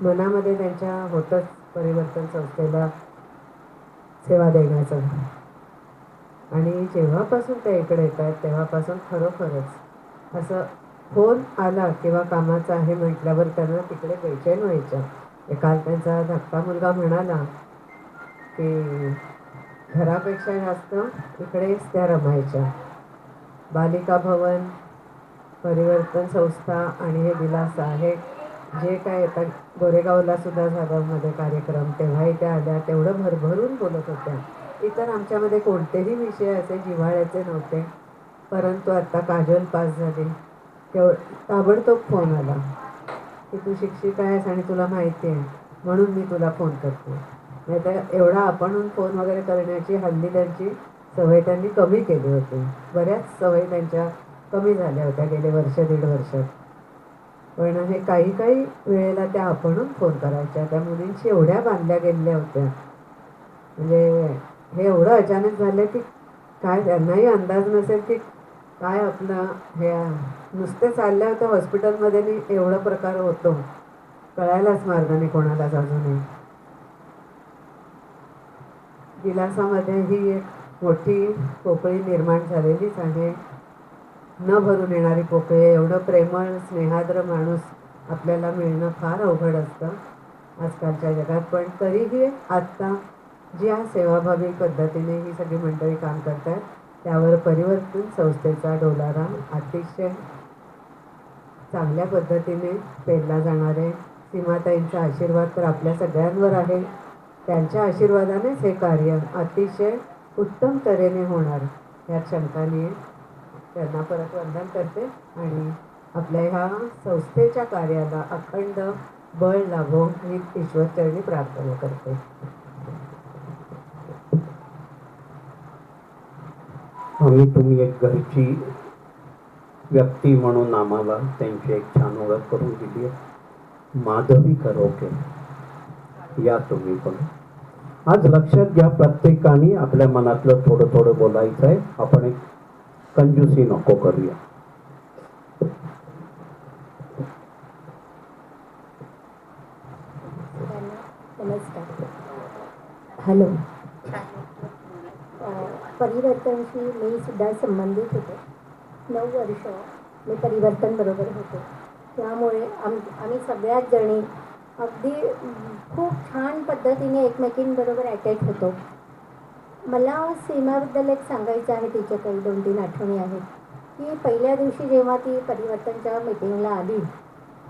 [SPEAKER 2] मनामध्ये त्यांच्या होतंच परिवर्तन संस्थेला सेवा देण्याचं. आणि जेव्हापासून त्या इकडे येत आहेत तेव्हापासून खरोखरच असं फोन आला किंवा कामाचं आहे म्हटल्यावर त्यांना तिकडे बेचैन व्हायच्या. काल त्यांचा धाकटा मुलगा म्हणाला की घरापेक्षा जास्त इकडेच त्या रमायच्या. बालिका भवन, परिवर्तन संस्था आणि हे दिलासा हे जे काय येतात, गोरेगावला सुद्धा झाला मध्ये कार्यक्रम तेव्हाही त्या आल्या, तेवढं भरभरून बोलत होत्या. इतर आमच्यामध्ये कोणतेही विषय असे जिव्हाळ्याचे नव्हते. परंतु आता काजल पास झाली ताबडतोब फोन आला की तू शिक्षिका आहेस आणि तुला माहिती आहे म्हणून मी तुला फोन करते. नाही तर एवढा आपणहून फोन वगैरे करण्याची हल्ली त्यांची सवय त्यांनी कमी केली होती. बऱ्याच सवयी त्यांच्या कमी झाल्या होत्या गेले वर्ष 1.5 वर्षात. पण हे काही काही वेळेला त्या आपणहून फोन करायच्या. त्या मुलींशी एवढ्या बांधल्या गेलेल्या होत्या, म्हणजे हे एवढं अचानक झालं की काय त्यांनाही अंदाज नसेल की काय आपलं हे नुसते चालल्या होत्या हॉस्पिटलमध्ये आणि एवढा प्रकार होतो कळायलाच मार्ग नाही कोणालाच अजूनही. दिलासामध्ये ही एक मोठी पोकळी निर्माण झालेलीच आहे. न भरून येणारी पोकळी. एवढं प्रेमळ स्नेहाद्र माणूस आपल्याला मिळणं फार अवघड असतं आजकालच्या जगात. पण तरीही आत्ता ज्या सेवाभावी पद्धतीने ही सगळी मंडळी काम करतात त्यावर परिवर्तन संस्थेचा डोलारा अतिशय चांगल्या पद्धतीने पेरला जाणार आहे. सीमाताईंचा आशीर्वाद तर आपल्या सगळ्यांवर आहे. त्यांच्या आशीर्वादानेच हे कार्य अतिशय उत्तम तऱ्हेने होणार यात शंका नाही.
[SPEAKER 3] त्यांना परत वंदन करते आणि आपल्या ह्या संस्थेच्या कार्याला अखंड बळ लाभो ही ईश्वरचरणी प्रार्थना करते.
[SPEAKER 1] आम्ही तुम्ही एक घरची व्यक्ती म्हणून आम्हाला त्यांची एक छान ओळख करून दिली आहे. माधवी करोके या तुम्ही पण आज लक्षात घ्या, प्रत्येकाने आपल्या मनातलं थोडं थोडं बोलायचं आहे. आपण एक कंजूसी नको करूया.
[SPEAKER 5] नमस्कार. हॅलो. परिवर्तनशी मी सुद्धा संबंधित होते. 9 वर्ष मी परिवर्तन बरोबर होते. त्यामुळे आम्ही सगळ्याच जणी अगदी खूप छान पद्धतीने एकमेकींबरोबर अटॅच होतो. मला सीमाबद्दल एक सांगायचं आहे. तिच्या काही 2-3 आठवणी आहेत की पहिल्या दिवशी जेव्हा ती परिवर्तनच्या मीटिंगला आली,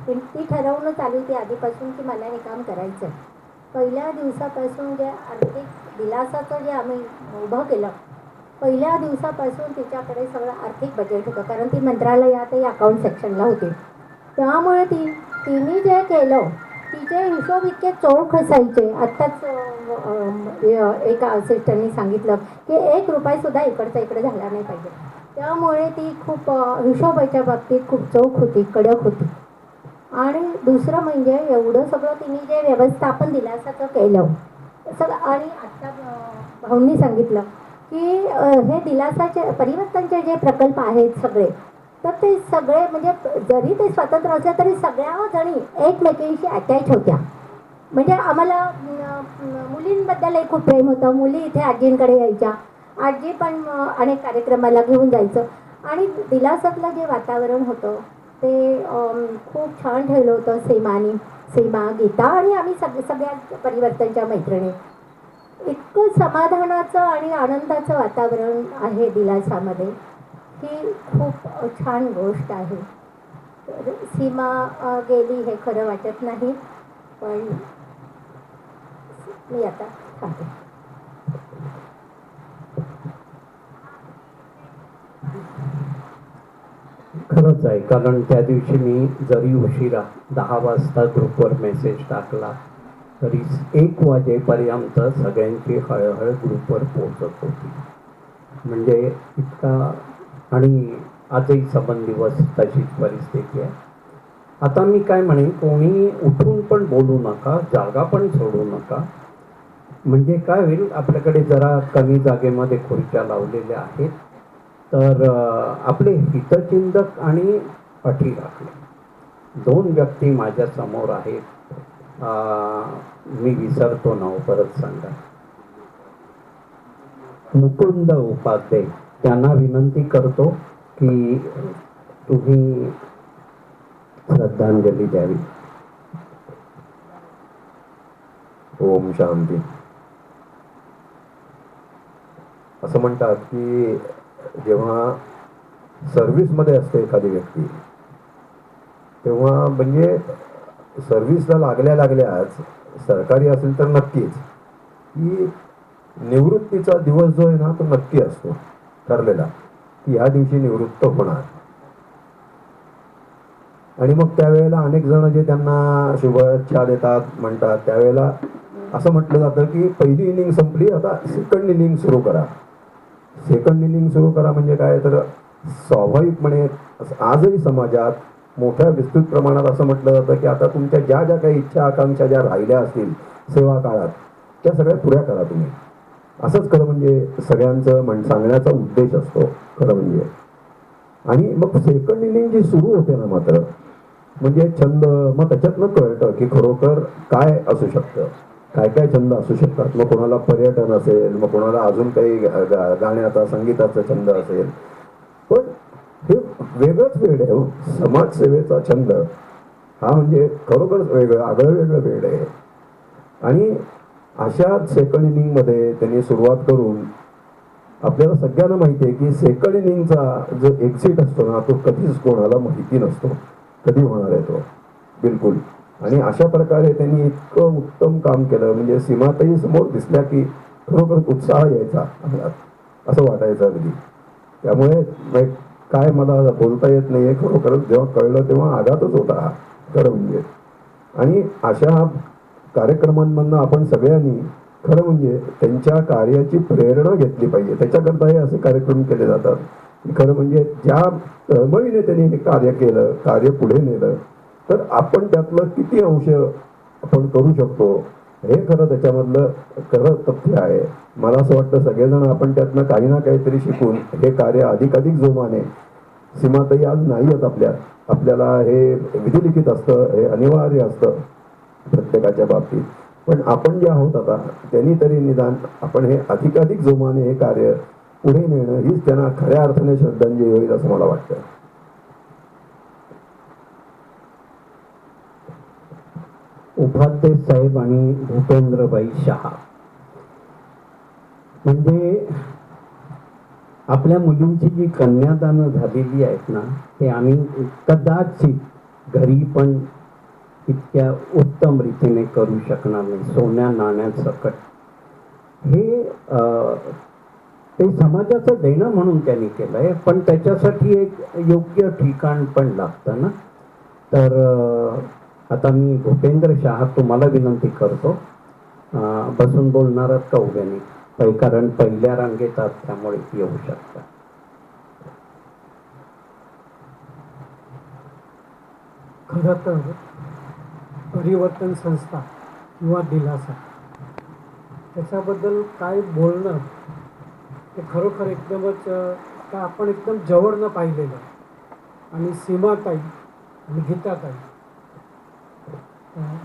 [SPEAKER 5] ती ठरवूनच आली होती आधीपासून की मला हे काम करायचं आहे. पहिल्या दिवसापासून जे आर्थिक दिलासाचं जे आम्ही उभं केलं, पहिल्या दिवसापासून तिच्याकडे सगळं आर्थिक बजेट होतं, कारण ती मंत्रालयातही अकाउंट सेक्शनला होती. त्यामुळे तिने जे केलं, तिचे हिशोब इतके चोख असायचे. आत्ताच एका असिस्टंटनी सांगितलं की 1 रुपयासुद्धा इकडचा इकडे झाला नाही पाहिजे. त्यामुळे ती खूप हिशोबाच्या बाबतीत खूप चोख होती, कडक होती. आणि दुसरं म्हणजे एवढं सगळं तिने जे व्यवस्थापन दिलासाचं केलं सगळं, आणि आत्ता भाऊंनी सांगितलं की हे दिलासाचे परिवर्तनचे जे प्रकल्प आहेत सगळे, तर ते सगळे म्हणजे जरी ते स्वतंत्र असले तरी सगळ्या जणी एकमेकींशी अटॅच होत्या. म्हणजे आम्हाला मुलींबद्दलही खूप प्रेम होतं. मुली इथे आजींकडे यायच्या, आजी पण अनेक कार्यक्रमाला घेऊन जायचं. आणि दिलासातलं जे वातावरण होतं ते खूप छान ठेवलं होतं. सीमा, गीता आणि आम्ही सगळ्या परिवर्तनच्या मैत्रिणी. इतकं समाधानाचं आणि आनंदाचं वातावरण आहे दिलासामध्ये ही खूप छान गोष्ट आहे. सीमा गेली हे खरं वाटत नाही, पण मी आता थांबते.
[SPEAKER 1] खरंच आहे, कारण त्या दिवशी मी जरी उशिरा 10 वाजता ग्रुपवर मेसेज टाकला तरी 1 वाजेपर्यंत सगळ्यांची हळहळ ग्रुपवर पोहोचत होती. म्हणजे इतका, आणि आजही सबंध दिवस तशीच परिस्थिती आहे. आता मी काय म्हणेन, कोणी उठून पण बोलू नका, जागा पण सोडू नका. म्हणजे काय होईल, आपल्याकडे जरा कमी जागेमध्ये खुर्च्या लावलेल्या आहेत, तर आपले हितचिंतक आणि अटी राखले 2 व्यक्ती माझ्या समोर आहेत. मी विसरतो नाव, परत सांगा. मुकुंद उपाध्ये, त्यांना विनंती करतो की तुम्ही श्रद्धांजली द्यावी.
[SPEAKER 6] ओम शांती. असं म्हणतात की जेव्हा सर्व्हिसमध्ये असते एखादी व्यक्ती, तेव्हा म्हणजे सर्व्हिसला लागल्याच, सरकारी असेल तर नक्कीच, की निवृत्तीचा दिवस जो आहे ना तो नक्की असतो ठरलेला, की ह्या दिवशी निवृत्त होणार. आणि मग त्यावेळेला अनेक जण जे त्यांना शुभेच्छा देतात, म्हणतात, त्यावेळेला असं म्हटलं जातं की पहिली इनिंग संपली, आता सेकंड इनिंग सुरू करा. सेकंड इनिंग सुरू करा म्हणजे काय, तर स्वाभाविकपणे आजही समाजात मोठ्या विस्तृत प्रमाणात असं म्हटलं जातं की आता तुमच्या ज्या ज्या काही इच्छा आकांक्षा ज्या राहिल्या असतील सेवा काळात, त्या सगळ्या पुऱ्या करा तुम्ही. असंच खरं म्हणजे सगळ्यांचं सांगण्याचा उद्देश असतो खरं म्हणजे. आणि मग सेकंड इनिंग जी सुरू होते ना, मात्र म्हणजे छंद, मग त्याच्यातनं कळतं की खरोखर काय असू शकतं, काय काय छंद असू शकतात. मग कोणाला पर्यटन असेल, मग कोणाला अजून काही गाण्याचा संगीताचा छंद असेल, पण हे वेगळंच वेळ आहे. समाजसेवेचा छंद हा म्हणजे खरोखरच वेगळं वेळ आहे. आणि अशा सेकंड इनिंगमध्ये त्यांनी सुरुवात करून, आपल्याला सगळ्यांना माहिती आहे की सेकंड इनिंगचा जो एक्झिट असतो ना, तो कधीच कोणाला माहिती नसतो कधी होणार आहे तो, बिलकुल. आणि अशा प्रकारे त्यांनी इतकं उत्तम काम केलं, म्हणजे सीमाताई समोर दिसल्या की खरोखर उत्साह यायचा अंगात, असं वाटायचं अगदी. त्यामुळे काय मला बोलता येत नाहीये, खरोखरच जेव्हा कळलं तेव्हा आघातच होता हा, खरं म्हणजे. आणि अशा कार्यक्रमांमधनं आपण सगळ्यांनी खरं म्हणजे त्यांच्या कार्याची प्रेरणा घेतली पाहिजे. त्याच्याकरता हे असे कार्यक्रम केले जातात. खरं म्हणजे ज्या तळमळीने त्यांनी हे कार्य केलं, कार्य पुढे नेलं, तर आपण त्यातलं किती अंश आपण करू शकतो हे खरं त्याच्यामधलं खरं तथ्य आहे. मला असं वाटतं सगळेजण आपण त्यातनं काही ना काहीतरी शिकून हे कार्य अधिकाधिक जोमाने, सीमाताई आज नाही आहेत आपल्यात, आपल्याला हे विधिलिखित असतं, हे अनिवार्य असतं प्रत्येकाच्या बाबतीत, पण आपण जे आहोत आता त्यांनी तरी निदान आपण हे अधिकाधिक जोमाने हे कार्य पुढे नेणं हीच त्यांना खऱ्या अर्थाने श्रद्धांजली होईल असं मला वाटतं.
[SPEAKER 1] उपाध्ये साहेब आणि भूपेंद्रबाई शहा म्हणजे आपल्या मुलींची जी कन्यादानं झालेली आहेत ना, ते आम्ही कदाचित घरी पण इतक्या उत्तम रीतीने करू शकणार नाही. सोन्या नाण्यासकट हे ते समाजाचं देणं म्हणून त्यांनी केलंय, पण त्याच्यासाठी एक योग्य ठिकाण पण लागतं ना. तर आता मी भूपेंद्र शहा तुम्हाला विनंती करतो, बसून बोलणार आहात का उभ्याने? कारण पहिल्या रांगेत आहात त्यामुळे येऊ शकता.
[SPEAKER 7] खरं तर परिवर्तन संस्था किंवा दिलासा त्याच्याबद्दल काय बोलणं ते खरोखर एकदमच का आपण एकदम जवळनं पाहिलेलं. आणि सीमाताई आणि गीताताई,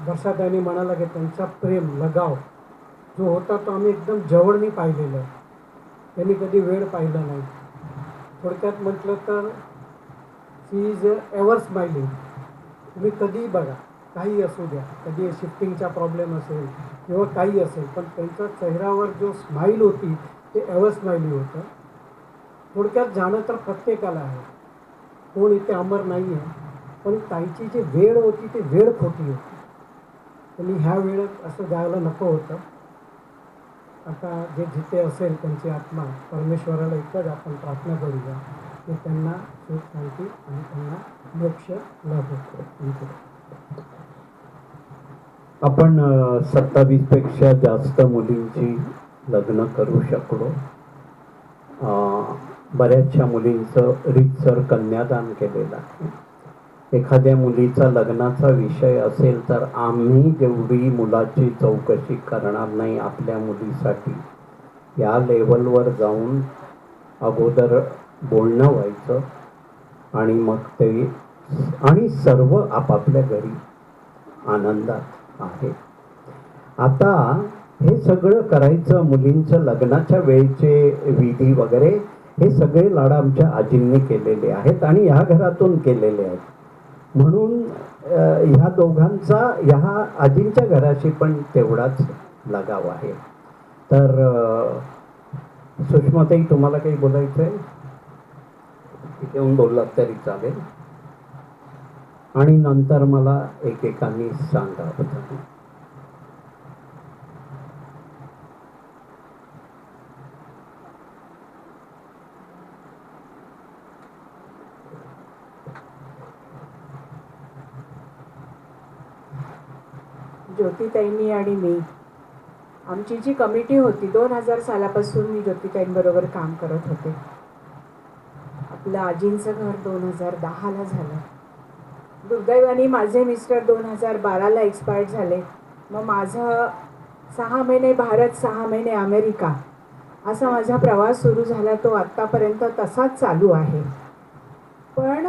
[SPEAKER 7] वर्षाताईंनी म्हणाला की त्यांचा प्रेम लगाव जो होता तो आम्ही एकदम जवळनी पाहिलेलं. त्यांनी कधी वेळ पाहिला नाही. थोडक्यात म्हटलं तर शी इज एव्हर स्माइलिंग. तुम्ही कधीही बघा, काही असू द्या, कधी शिफ्टिंगचा प्रॉब्लेम असेल किंवा काही असेल, पण त्यांच्या चेहऱ्यावर जो स्माईल होती ते एव्हर स्माइली होतं. थोडक्यात जाणं तर प्रत्येकाला आहे, कोण इथे अमर नाही आहे, पण ताईची जी वेळ होती ती वेळ खोटी होती. त्यांनी ह्या वेळेत असं द्यायला नको होतं. आता जे जिथे असेल त्यांची आत्मा, परमेश्वराला एकच आपण प्रार्थना करूया की त्यांना सुख शांती आणि त्यांना मोक्ष लाभो.
[SPEAKER 1] आपण 27 पेक्षा जास्त मुलींची लग्न करू शकलो. बऱ्याचशा मुलींचं रीतसर कन्यादान केलेलं आहे. एखाद्या मुलीचा लग्नाचा विषय असेल तर आम्ही जेवढी मुलाची चौकशी करणार नाही आपल्या मुलीसाठी, या लेवलवर जाऊन अगोदर बोलणं व्हायचं आणि मग ते, आणि सर्व आपापल्या घरी आनंदात आहे. आता हे सगळं करायचं, मुलींचं लग्नाच्या वेळेचे विधी वगैरे हे सगळे लाड आमच्या आजींनी केलेले आहेत आणि ह्या घरातून केलेले आहेत. म्हणून ह्या दोघांचा ह्या आजींच्या घराशी पण तेवढाच लगाव आहे. तर सुषमाताई, तुम्हाला काही बोलायचं आहे? इथे येऊन बोललात तरी चालेल, आणि नंतर मला एकेकाने सांगा.
[SPEAKER 3] ज्योतिताईंनी आणि मी, आमची जी कमिटी होती 2000 सालापासून मी ज्योतिताईंबरोबर काम करत होते. आपलं आजींचं घर 2010ला झालं. दुर्दैवाने माझे मिस्टर 2012ला एक्सपायर्ड झाले. मग माझं 6 महिने भारत, 6 महिने अमेरिका असा माझा प्रवास सुरू झाला. तो आत्तापर्यंत तसाच चालू आहे. पण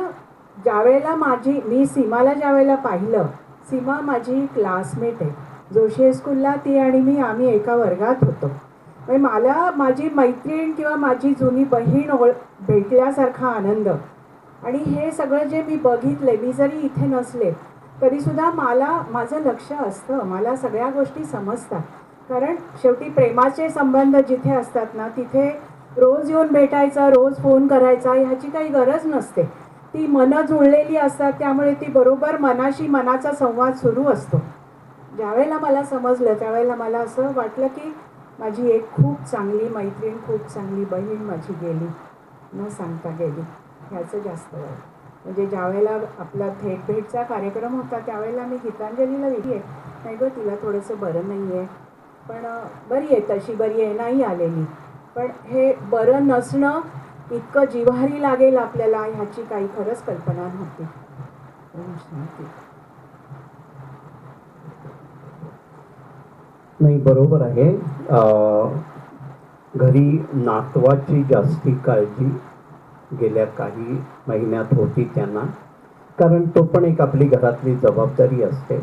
[SPEAKER 3] ज्यावेळेला मी सीमाला ज्यावेळेला पाहिलं, सीमा माझी क्लासमेट आहे. जोशी हायस्कूलला ती आणि मी, आम्ही एका वर्गात होतो. म्हणजे मला माझी मैत्रीण किंवा माझी जुनी बहीण भेटल्यासारखा आनंद. आणि हे सगळं जे मी बघितले, मी जरी इथे नसले तरीसुद्धा माझं लक्ष असतं, मला सगळ्या गोष्टी समजतात. कारण शेवटी प्रेमाचे संबंध जिथे असतात ना, तिथे रोज येऊन भेटायचं, रोज फोन करायचा ह्याची काही गरज नसते. ती मनं जुळलेली असतात, त्यामुळे ती बरोबर मनाशी मनाचा संवाद सुरू असतो. ज्यावेळेला मला समजलं त्यावेळेला मला असं वाटलं की माझी एक खूप चांगली मैत्रीण, खूप चांगली बहीण माझी गेली, न सांगता गेली. ह्याचं जास्त आहे. म्हणजे ज्यावेळेला आपला थेट भेटचा कार्यक्रम होता त्यावेळेला मी गीतांजलीला लिहिली आहे, नाही गं तिला थोडंसं बरं नाही आहे, पण बरी आहे, तशी बरी आहे, नाही आलेली. पण हे बरं नसणं इतकं जिव्हारी लागेल आपल्याला ह्याची काही खरंच कल्पना नव्हती.
[SPEAKER 1] नाही, बरोबर आहे. घरी नातवाची जास्ती काळजी गेल्या काही महिन्यात होती त्यांना, कारण तो पण एक आपली घरातली जबाबदारी असते.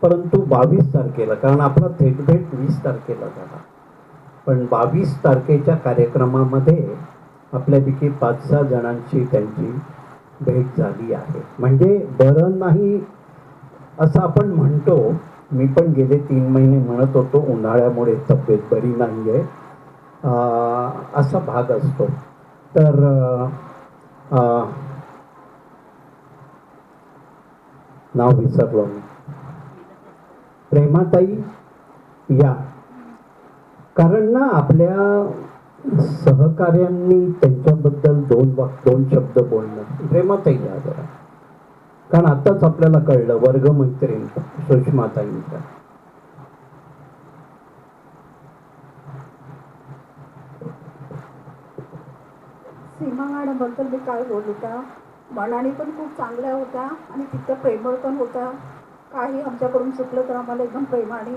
[SPEAKER 1] परंतु 22 तारखेला, कारण आपला थेट भेट 20 तारखेला झाला, पण 22 तारखेच्या कार्यक्रमामध्ये आपल्यापैकी 5-6 जणांची त्यांची भेट झाली आहे. म्हणजे बरं नाही असं आपण म्हणतो. मी पण गेले 3 महिने म्हणत होतो उन्हाळ्यामुळे तब्येत बरी नाही आहे, असा भाग असतो. तर नाव विसरलो मी. प्रेमाताई या, कारण ना आपल्या सहकार्यांनी त्यांच्याबद्दल 2 शब्द बोलणं. प्रेमाताई या जरा, कारण आताच आपल्याला कळलं वर्गमैत्रीण सुषमाताईंच्या.
[SPEAKER 8] सीमा मॅडमबद्दल मी काय बोलू का, मनाने पण खूप चांगल्या होत्या आणि तितकं प्रेमळ पण होत्या. काही आमच्याकडून चुकलं तर आम्हाला एकदम प्रेमाने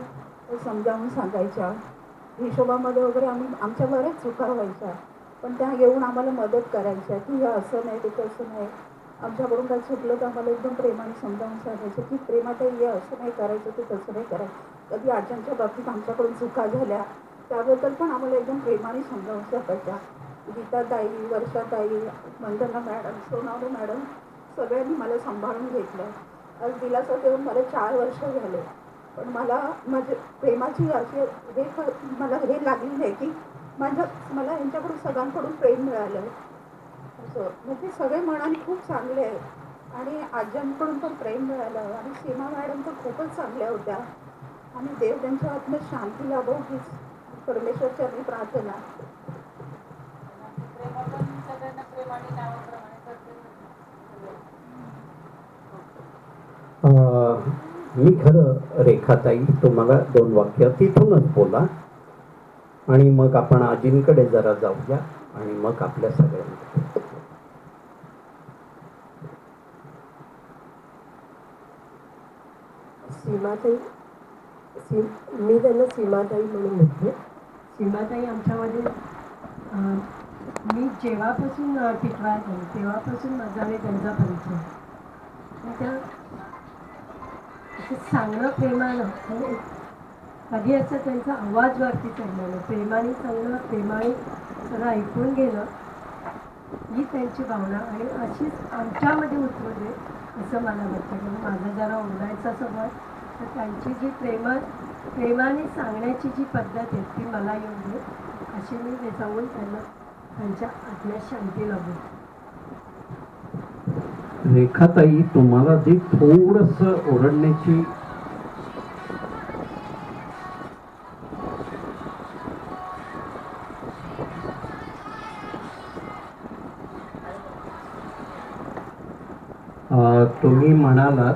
[SPEAKER 8] समजावून सांगायच्या. हिशोबामध्ये वगैरे आमच्या बऱ्याच चुका व्हायच्या, पण त्या येऊन आम्हाला मदत करायच्या की हे असं नाही ते तसं नाही. आमच्याकडून काही चुकलं तर आम्हाला एकदम प्रेमाने समजावून सांगायचं की प्रेमात हे असं नाही करायचं ते तसं नाही करायचं. कधी आज्यांच्या बाबतीत आमच्याकडून चुका झाल्या त्याबद्दल पण आम्हाला एकदम प्रेमाने समजावून सांगायच्या. गीताताई, वर्षाताई, वंदना मॅडम, सोनावणे मॅडम सगळ्यांनी मला सांभाळून घेतलं. आज दिलासा देऊन मला 4 वर्ष झाले, पण मला माझ्या प्रेमाची अशी मला हे लागली नाही की मला यांच्याकडून सगळ्यांकडून प्रेम मिळालं असं. म्हणजे सगळे मनाने खूप चांगले आहेत आणि आज्यांकडून पण प्रेम मिळालं. आणि सीमा मॅडम तर खूपच चांगल्या होत्या आणि देव त्यांच्या आत्म्यात शांती लाभो हीच परमेश्वरचरणी प्रार्थना.
[SPEAKER 1] मी खरं रेखाताई तुम्हाला 2 वाक्य तिथूनच बोला आणि मग आपण आजींकडे जरा जाऊया आणि मग आपल्या सगळ्यांकडे.
[SPEAKER 2] सीमाताई, मी त्यांना सीमाताई म्हणून म्हणते. सीमाताई आमच्यामध्ये मी जेव्हापासून टिटवाळ्यात आहे तेव्हापासून माझा आणि त्यांचा परिचय. त्या सांगणं प्रेमानं, कधी असं त्यांचा आवाज वरती चढणं, प्रेमाने सांगणं, प्रेमाने सगळं ऐकून घेणं ही त्यांची भावना आणि अशीच आमच्यामध्ये उतरू दे असं मला वाटतं. कारण माझा जरा ओरडायचा स्वभाव, तर त्यांची जी प्रेमाने सांगण्याची जी पद्धत आहे ती मला येऊ दे अशी मी ते जाऊन त्यांना त्यांच्या आत्म्यात शांती लाभू.
[SPEAKER 1] रेखाताई, तुम्हाला जे थोडंसं ओरडण्याची तुम्ही म्हणालात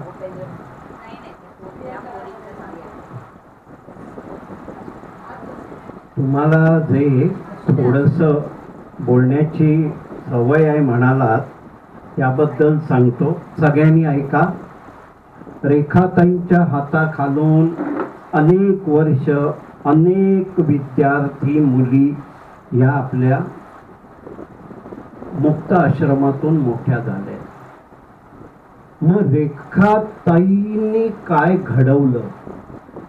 [SPEAKER 1] तुम्हाला जे थोडंसं बोलण्याची सवय आहे म्हणालात त्याबद्दल सांगतो. सगळ्यांनी ऐका. रेखाताईंच्या हाताखालून अनेक वर्ष अनेक विद्यार्थी मुली या आपल्या मुक्त आश्रमातून मोठ्या झाल्या. मग रेखाताईंनी काय घडवलं?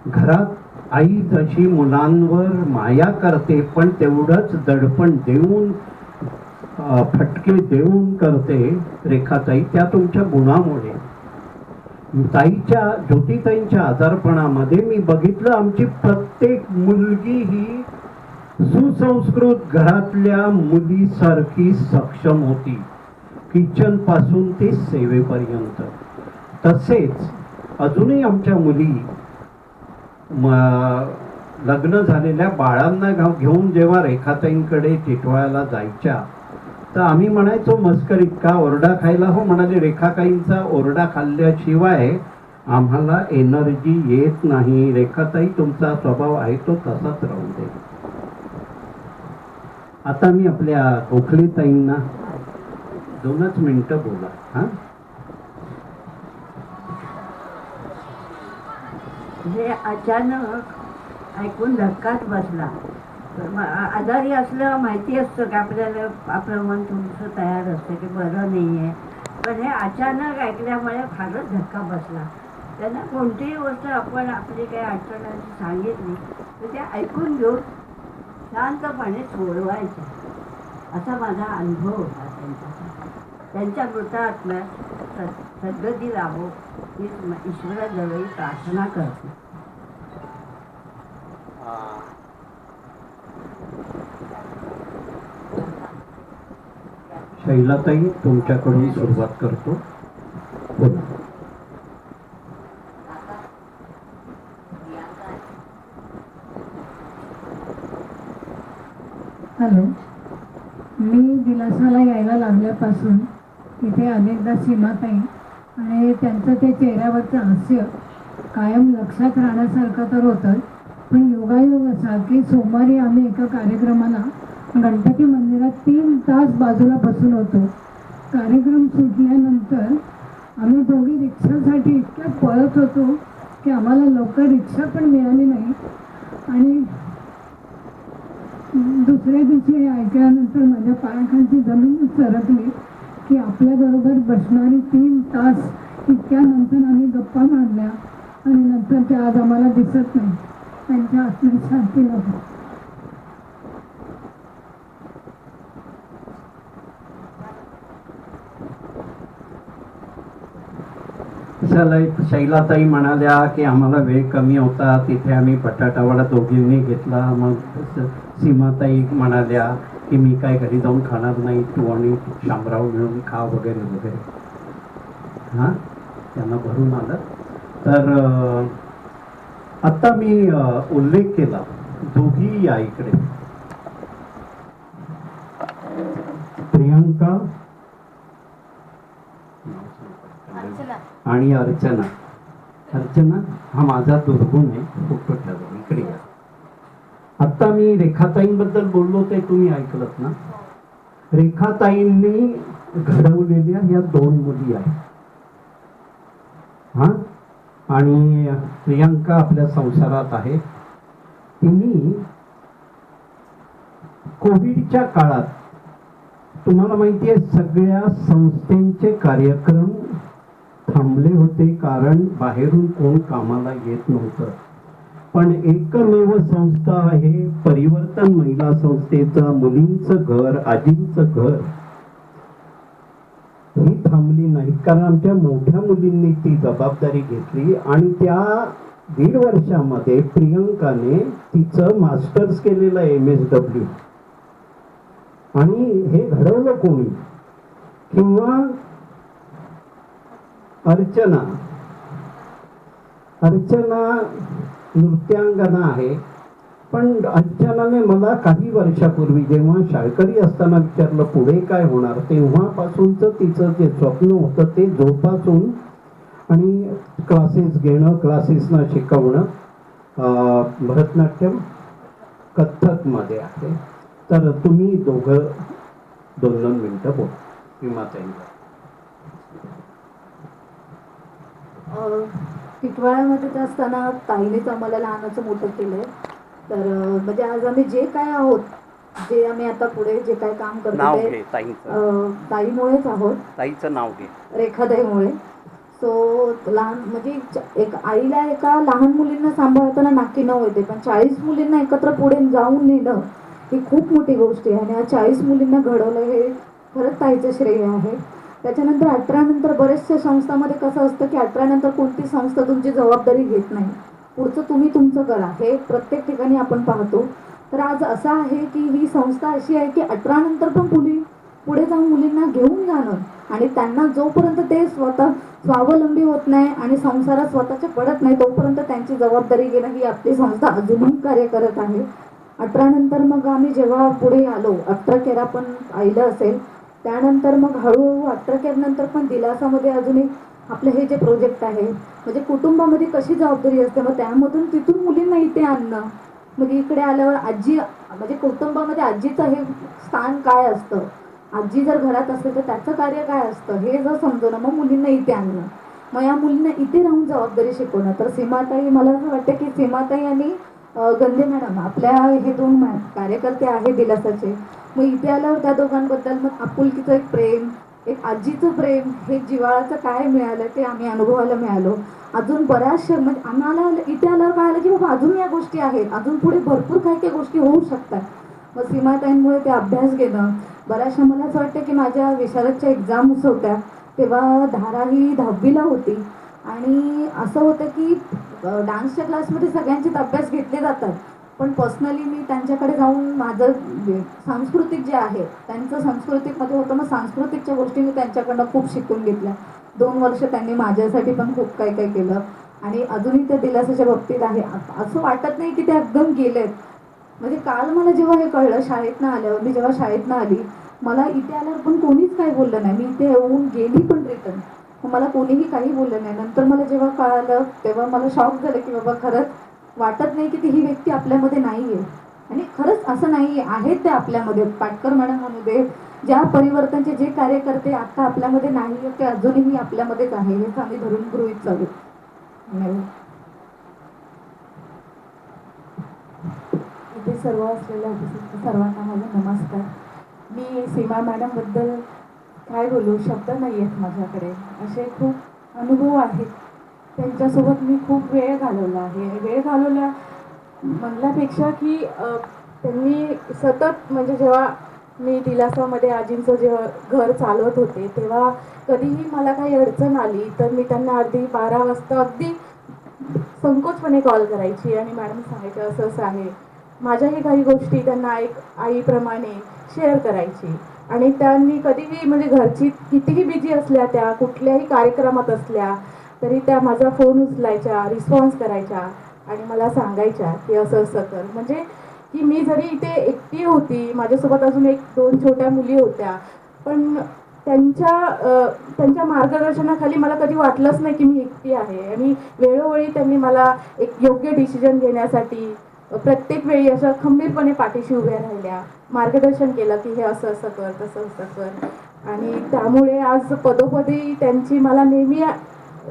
[SPEAKER 1] घरात आई जशी मुलांवर माया करते पण तेवढंच दडपण देऊन फटके देऊन करते रेखाताई, त्या तुमच्या गुणामुळे. ताईच्या, ज्योतिताईंच्या आजारपणामध्ये मी बघितलं आमची प्रत्येक मुलगी ही सुसंस्कृत घरातल्या मुलीसारखी सक्षम होती, किचन पासून ते सेवेपर्यंत. तसेच अजूनही आमच्या मुली लग्न झालेल्या बाळांना घेऊन जेव्हा रेखाताईंकडे टिटवाळ्याला जायच्या तर आम्ही म्हणायचो मस्करीत, का ओरडा खायला? हो म्हणाले, रेखाताईंचा ओरडा खाल्ल्याशिवाय आम्हाला एनर्जी येत नाही. रेखाताई, तुमचा स्वभाव आहे तो तसाच राहून दे. आता मी आपल्या गोखलेताईंना 2च मिनिटं बोला. हा,
[SPEAKER 2] हे अचानक ऐकून धक्काच बसला. आजारी असलं माहिती असतं की आपल्याला आपलं मन थोडंसं तयार असतं की बरं नाही आहे, पण हे अचानक ऐकल्यामुळे फारच धक्का बसला. त्यांना कोणतीही गोष्ट आपण आपली काही अडचण सांगितली तर ते ऐकून घेऊन शांतपणे सोडवायचं, असा माझा अनुभव होता त्यांचा. त्यांच्या मृतात्म्यास सद्गती लाभो ही ईश्वराजवळ प्रार्थना करते.
[SPEAKER 1] शैलाताई, तुमच्याकडून सुरुवात करतो. बोला.
[SPEAKER 9] हॅलो, मी दिलासाला यायला लागल्यापासून इथे अनेकदा सीमाताई आणि त्यांचं ते चेहऱ्यावरचं हास्य कायम लक्षात राहण्यासारखं तर होतं. पण योगायोग असा की सोमवारी आम्ही एका कार्यक्रमाला गणपती मंदिरात 3 तास बाजूला बसून होतो. कार्यक्रम सुटल्यानंतर आम्ही दोघी रिक्षासाठी इतक्या पळत होतो की आम्हाला लवकर रिक्षा पण मिळाली नाही. आणि दुसऱ्या दिवशी हे ऐकल्यानंतर माझ्या पायाखालची जमीन सरकली की आपल्याबरोबर बसणारी 3 तास इतक्यानंतर आम्ही गप्पा मारल्या आणि नंतर त्या आज आम्हाला दिसत नाही. त्यांच्या आत्म्यात शांती लाभो.
[SPEAKER 1] शैलाताई म्हणाल्या की आम्हाला वेळ कमी होता, तिथे आम्ही बटाटावडा दोघींनी घेतला. मग सीमाताई म्हणाल्या की मी काय घरी जाऊन खाणार नाही, तू आणि शामराव मिळून खा वगैरे वगैरे. हां, त्यांना भरून आलं. तर आता मी उल्लेख केला, दोघी या इकडे, प्रियांका आणि अर्चना. अर्चना हा माझा दुर्गुण आहे, फोटो ठेवा इकडे या. आता मी रेखाताईंबद्दल बोललो ते तुम्ही ऐकलत ना. रेखाताईंनी घडवलेल्या या 2 मुली आहेत. हा, आणि प्रियांका आपल्या संसारात आहे. तिने कोविडच्या काळात, तुम्हाला माहिती आहे, सगळ्या संस्थेचे कार्यक्रम थांबले होते, कारण बाहेरून कोण कामाला येत नव्हतं. पण एकमेव संस्था आहे परिवर्तन महिला संस्थेचा, मुलींचं घर, आजींचं घर, ही थांबली नाही. कारण आमच्या मोठ्या मुलींनी ती जबाबदारी घेतली आणि त्या 1.5 वर्षामध्ये प्रियंकाने तिचं मास्टर्स केलेलं MSW. आणि हे घडवलं कोणी? किंवा अर्चना नृत्यांगना आहे, पण अर्चनाने मला काही वर्षापूर्वी जेव्हा शाळकरी असताना विचारलं पुढे काय होणार, तेव्हापासूनच तिचं जे स्वप्न होतं ते जोपासून आणि क्लासेस घेणं, क्लासेसना शिकवणं. भरतनाट्यम, कथ्थकमध्ये आहे. तर तुम्ही दोघं 2 मिनिटं बोल. सीमाताईंना
[SPEAKER 8] टिटवाळ्यामध्ये असताना ताईनेच आम्हाला लहानाचं मोठं केलंय. तर म्हणजे आज आम्ही जे काय आहोत, जे आम्ही आता पुढे जे काय काम करतो ते ताईमुळेच आहोत.
[SPEAKER 1] ताईचं नाव घे.
[SPEAKER 8] रेखाताईमुळे. सो लहान म्हणजे एक आईला एका लहान मुलींना सांभाळताना नाकी नऊ येते, पण 40 मुलींना एकत्र पुढे जाऊन नेणं ही खूप मोठी गोष्ट आहे. आणि या 40 मुलींना घडवलं हे खरंच ताईचं श्रेय आहे. त्याच्यानंतर 18 नंतर बरेचशा संस्थांमध्ये कसं असतं की 18 नंतर कोणती संस्था तुमची जबाबदारी घेत नाही, पुढचं तुम्ही तुमचं करा, हे प्रत्येक ठिकाणी आपण पाहतो. तर आज असं आहे की ही संस्था अशी आहे की 18 नंतर पण पुढे जाऊन मुलींना घेऊन जाणं आणि त्यांना जोपर्यंत ते स्वतः स्वावलंबी होत नाही आणि संसारात स्वतःचे पडत नाही तोपर्यंत त्यांची जबाबदारी घेणं ही आपली संस्था अजूनही कार्य करत आहे. 18 नंतर मग आम्ही जेव्हा पुढे आलो, 18 केरा पण पाहिलं असेल त्यानंतर मग हळूहळू 18 केरनंतर पण दिलासामध्ये अजून एक आपलं हे जे प्रोजेक्ट आहे म्हणजे कुटुंबामध्ये कशी जबाबदारी असते, मग त्यामधून तिथून मुलींना इथे आणणं, मग इकडे आल्यावर आजी म्हणजे कुटुंबामध्ये आजीचं हे स्थान काय असतं, आजी जर घरात असेल तर त्याचं कार्य काय असतं हे जर समजवणं, मग मुलींना इथे आणणं, मग या मुलींना इथे राहून जबाबदारी शिकवणं. तर सीमाताई, मला असं वाटतं की सीमाताई आणि गंधे मॅडम आपल्या हे दोन कार्यकर्ते आहे दिलासाचे. मग इथे आल्यावर त्या दोघांबद्दल मग आपुलकीचं एक प्रेम, एक आजीचं प्रेम, हे जिव्हाळाचं काय मिळालं ते आम्ही अनुभवायला मिळालो. अजून बऱ्याचशा म्हणजे आम्हाला इथे आल्यावर काय आलं की बाबा अजून या गोष्टी आहेत, अजून पुढे भरपूर काही काही गोष्टी होऊ शकतात. मग सीमाताईंमुळे ते अभ्यास घेणं, बऱ्याचशा मला असं वाटतं की माझ्या विशारदच्या एक्झाम्स होत्या तेव्हा धारा ही 10वीला होती आणि असं होतं की डान्सच्या क्लासमध्ये सगळ्यांचेच अभ्यास घेतले जातात, पण पर्सनली मी त्यांच्याकडे जाऊन माझं सांस्कृतिक जे आहे त्यांचं सांस्कृतिकमध्ये होतं, मग सांस्कृतिकच्या गोष्टी मी त्यांच्याकडनं खूप शिकून घेतल्या. 2 वर्ष त्यांनी माझ्यासाठी पण खूप काही काही केलं आणि अजूनही त्या दिलासाच्या बाबतीत आहे. असं वाटत नाही की ते एकदम गेलेत. म्हणजे काल मला जेव्हा हे कळलं शाळेतनं आल्यावर, मी जेव्हा शाळेतनं आली, मला इथे आल्यावर पण कोणीच काही बोललं नाही. मी इथे येऊन गेली पण रिटर्न, मला कोणीही काही बोललं नाही. नंतर मला जेव्हा कळालं तेव्हा मला शॉक झालं की बाबा खरंच वाटत नाही की ही व्यक्ती आपल्यामध्ये नाही आहे. आणि खरंच असं नाही आहे, आहेत ते आपल्यामध्ये. पाटकर मॅडम म्हणू दे, ज्या परिवर्तनचे जे कार्यकर्ते आता आपल्यामध्ये नाही आहेत ते अजूनही आपल्यामध्येच आहे, हेच आम्ही धरून गृहीत चालू.
[SPEAKER 3] इथे सर्व असलेल्या उपस्थित सर्वांना माझा नमस्कार. मी सीमा मॅडमबद्दल काय बोलू, शब्द नाही आहेत माझ्याकडे. असे खूप अनुभव आहेत त्यांच्यासोबत. मी खूप वेळ घालवला आहे. वेळ घालवला म्हणण्यापेक्षा की त्यांनी सतत म्हणजे जेव्हा मी दिलासामध्ये आजींचं जेव्हा घर चालवत होते तेव्हा कधीही मला काही अडचण आली तर मी त्यांना अगदी 12 वाजता अगदी संकोचपणे कॉल करायची आणि मॅडम सांगायचं असं असं आहे. माझ्याही काही गोष्टी त्यांना एक आईप्रमाणे शेअर करायची आणि त्यांनी कधीही म्हणजे घरची कितीही बिझी असल्या, त्या कुठल्याही कार्यक्रमात असल्या तरी त्या माझा फोन उचलायच्या, रिस्पॉन्स करायच्या आणि मला सांगायच्या की असं असं कर. म्हणजे की मी जरी इथे एकटी होती, माझ्यासोबत अजून 1-2 छोट्या मुली होत्या, पण त्यांच्या मार्गदर्शनाखाली मला कधी वाटलंच नाही की मी एकटी आहे. आणि वेळोवेळी त्यांनी मला एक योग्य डिसिजन घेण्यासाठी प्रत्येक वेळी असं खंबीरपणे पाठीशी उभ्या राहिल्या, मार्गदर्शन केलं की हे असं असं कर, तसं असं कर. आणि त्यामुळे आज पदोपदी त्यांची मला नेहमी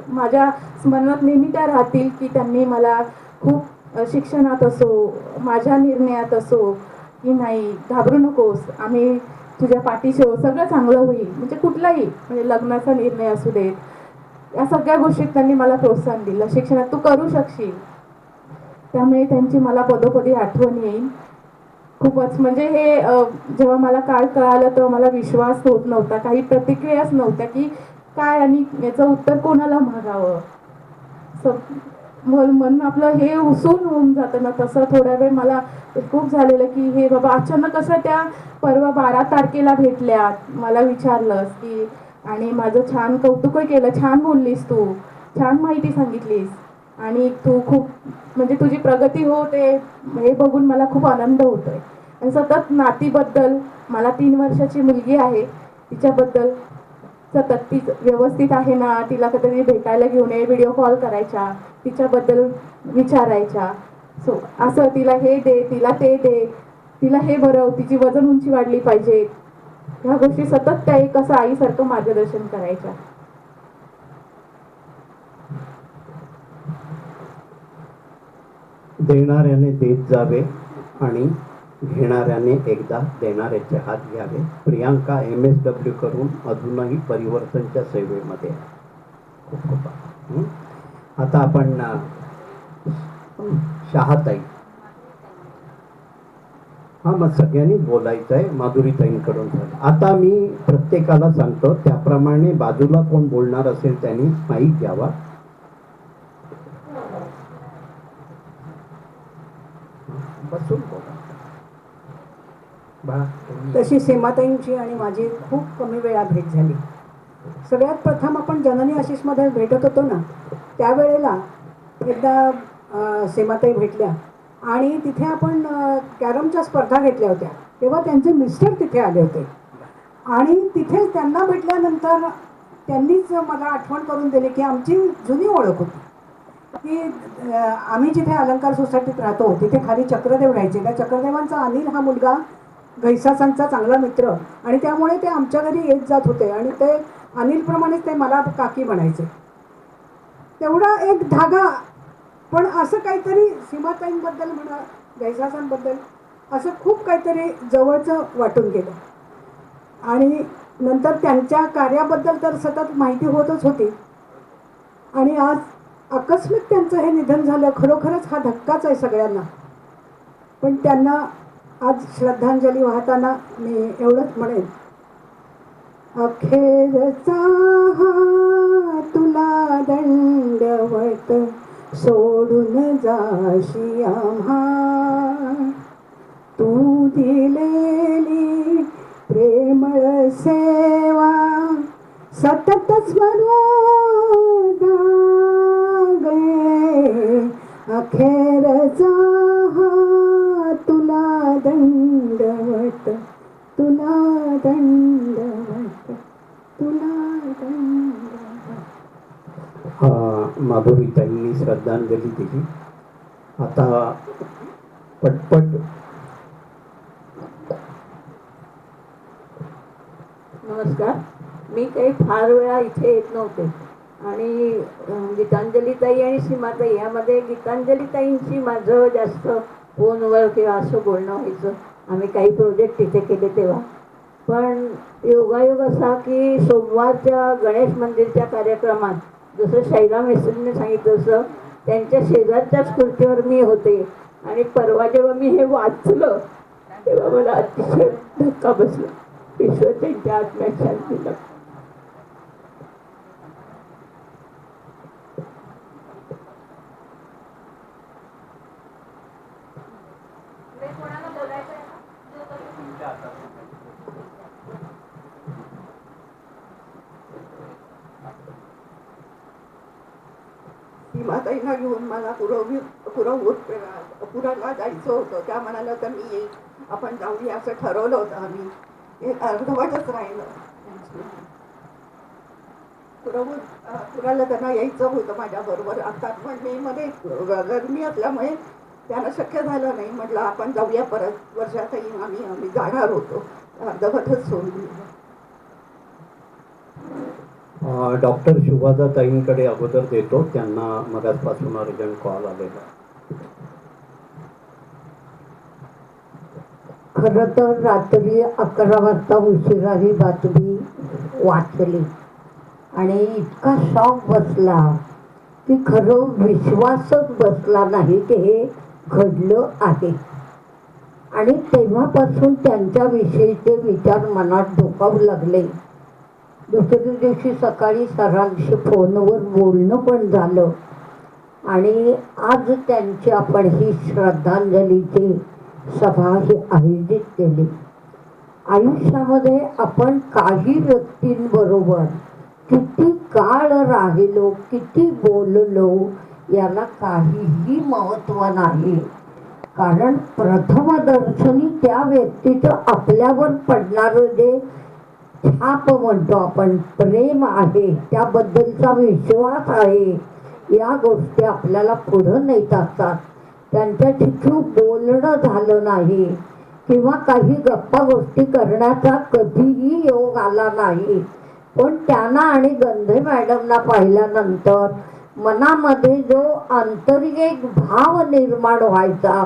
[SPEAKER 3] माझ्या स्मरणात नेहमी त्या राहतील की त्यांनी मला खूप शिक्षणात असो, माझ्या निर्णयात असो की नाही घाबरू नकोस, आम्ही तुझ्या पाठीशी हो, सगळं चांगलं होईल. म्हणजे कुठलाही म्हणजे लग्नाचा निर्णय असू देत, या सगळ्या गोष्टीत त्यांनी मला प्रोत्साहन दिलं. शिक्षणात तू करू शकशील. त्यामुळे त्यांची मला पदोपदी आठवण येईल खूपच. म्हणजे हे जेव्हा मला काल कळालं तेव्हा मला विश्वास होत नव्हता, काही प्रतिक्रियाच नव्हत्या की काय आणि याचं उत्तर कोणाला मागावं. मन आपलं हे उसून होऊन जातं ना, तसं थोड्या वेळ मला खूप झालेलं की हे बाबा अचानक कसं. त्या परवा 12 तारखेला भेटल्या, मला विचारलंस की आणि माझं छान कौतुकही केलं, छान बोललीस तू, छान माहिती सांगितलीस आणि तू खूप म्हणजे तुझी प्रगती होते हे बघून मला खूप आनंद होतोय. आणि सतत नातीबद्दल, मला 3 वर्षाची मुलगी आहे, तिच्याबद्दल सतत ती व्यवस्थित आहे ना, तिला कधी भेटायला घेऊन ये, व्हिडिओ कॉल करायच्या, तिच्याबद्दल विचारायच्या. सो असं तिला हे दे, तिला ते दे, तिला हे भरव, तिची वजन उंची वाढली पाहिजे, ह्या गोष्टी सतत त्या एक असं आईसारखं मार्गदर्शन करायच्या.
[SPEAKER 1] देणाऱ्याने देत जावे आणि घेणाऱ्याने एकदा देणाऱ्याचे हात घ्यावे. प्रियांका MSW करून अजूनही परिवर्तनच्या सेवेमध्ये आहे. खूप खूप आता आपण शहाताई, हां मग सगळ्यांनीच बोलायचं आहे. माधुरीताईंकडून झालं. आता मी प्रत्येकाला सांगतो त्याप्रमाणे बाजूला कोण बोलणार असेल त्यांनी माईक घ्यावा. बसून बोला.
[SPEAKER 8] तशी सीमाताईंची आणि माझी खूप कमी वेळा भेट झाली. सगळ्यात प्रथम आपण जननी आशिषमध्ये भेटत होतो ना, त्यावेळेला एकदा सीमाताई भेटल्या आणि तिथे आपण कॅरमच्या स्पर्धा घेतल्या होत्या. तेव्हा त्यांचे मिस्टर तिथे आले होते आणि तिथे त्यांना भेटल्यानंतर त्यांनीच मला आठवण करून दिली की आमची जुनी ओळख होती की आम्ही जिथे अलंकार सोसायटीत राहतो तिथे खाली चक्रदेव राहायचे. त्या चक्रदेवांचा अनिल हा मुलगा घैसासांचा चांगला मित्र आणि त्यामुळे ते आमच्या घरी येत जात होते आणि ते अनिलप्रमाणेच ते मला काकी म्हणायचे. तेवढा एक धागा. पण असं काहीतरी सीमाताईंबद्दल म्हणा, घैसासांबद्दल असं खूप काहीतरी जवळचं वाटून गेलं. आणि नंतर त्यांच्या कार्याबद्दल तर सतत माहिती होतच होती. आणि आज आकस्मिक त्यांचं हे निधन झालं. खरोखरच हा धक्काच आहे सगळ्यांना. पण त्यांना आज श्रद्धांजली वाहताना मी एवढंच म्हणेन, अखेरचा हा तुला दंडवत सोडून जाशी आम्हा, तू दिलेली प्रेमळ सेवा सतत स्मरू गे. अखेरचा हा तुला दंडवत, तुला दंडवत, तुला दंडवत.
[SPEAKER 1] माधुरीताईंनी श्रद्धांजली दिली. आता पटपट
[SPEAKER 10] नमस्कार. मी काही फार वेळा इथे येत नव्हते आणि गीतांजलीताई आणि सीमाताई यामध्ये गीतांजलीताईंशी माझं जास्त फोनवर किंवा असं बोलणं व्हायचं. आम्ही काही प्रोजेक्ट इथे केले तेव्हा. पण योगायोग असा की सोमवारच्या गणेश मंदिरच्या कार्यक्रमात जसं शैला मेस्त्रीने सांगितलं तसं त्यांच्या शेजारच्याच खुर्चीवर मी होते. आणि परवा जेव्हा मी हे वाचलं तेव्हा मला अतिशय धक्का बसला. ईश्वर त्यांच्या आत्म्यात शांती लाभो.
[SPEAKER 8] सीमाताईंना घेऊन मला पुराला जायचं होतं. त्या म्हणाल्या तर मी येईल, आपण जाऊया असं ठरवलं होतं आम्ही. हे अर्धवटच राहिलं. पुराला त्यांना यायचं होतं माझ्याबरोबर. आता पण मी मध्ये गरमी असल्यामुळे त्यांना शक्य झालं नाही. म्हटलं आपण जाऊया परत वर्षातही आम्ही जाणार होतो. अर्धवटच सोडून.
[SPEAKER 1] डॉक्टर शुभादाताईंकडे अगोदर देतो. त्यांना मगाचपासून अर्जंट कॉल आलेला.
[SPEAKER 2] खरं तर रात्री 11 वाजता उशिरा ही बातमी वाचली आणि इतका शॉक बसला की खरं विश्वासच बसला नाही की हे घडलं आहे. आणि तेव्हापासून त्यांच्याविषयीचे विचार मनात डोकावू लागले. दुसऱ्या दिवशी सकाळी सरांशी फोनवर बोलणं पण झालं आणि आज त्यांची आपण ही श्रद्धांजलीची सभा ही आयोजित केली. आयुष्यामध्ये आपण काही व्यक्तींबरोबर किती काळ राहिलो, किती बोललो याला काहीही महत्त्व नाही. कारण प्रथमदर्शनी त्या व्यक्तीचं आपल्यावर पडणारं जे छाप म्हणतो आपण, प्रेम आहे, त्याबद्दलचा विश्वास आहे, या गोष्टी आपल्याला पुढं नेत असतात. त्यांच्याशी खूप बोलणं झालं नाही किंवा काही गप्पा गोष्टी करण्याचा कधीही योग आला नाही. पण त्यांना आणि गंधे मॅडमना पाहिल्यानंतर मनामध्ये जो आंतरिक भाव निर्माण व्हायचा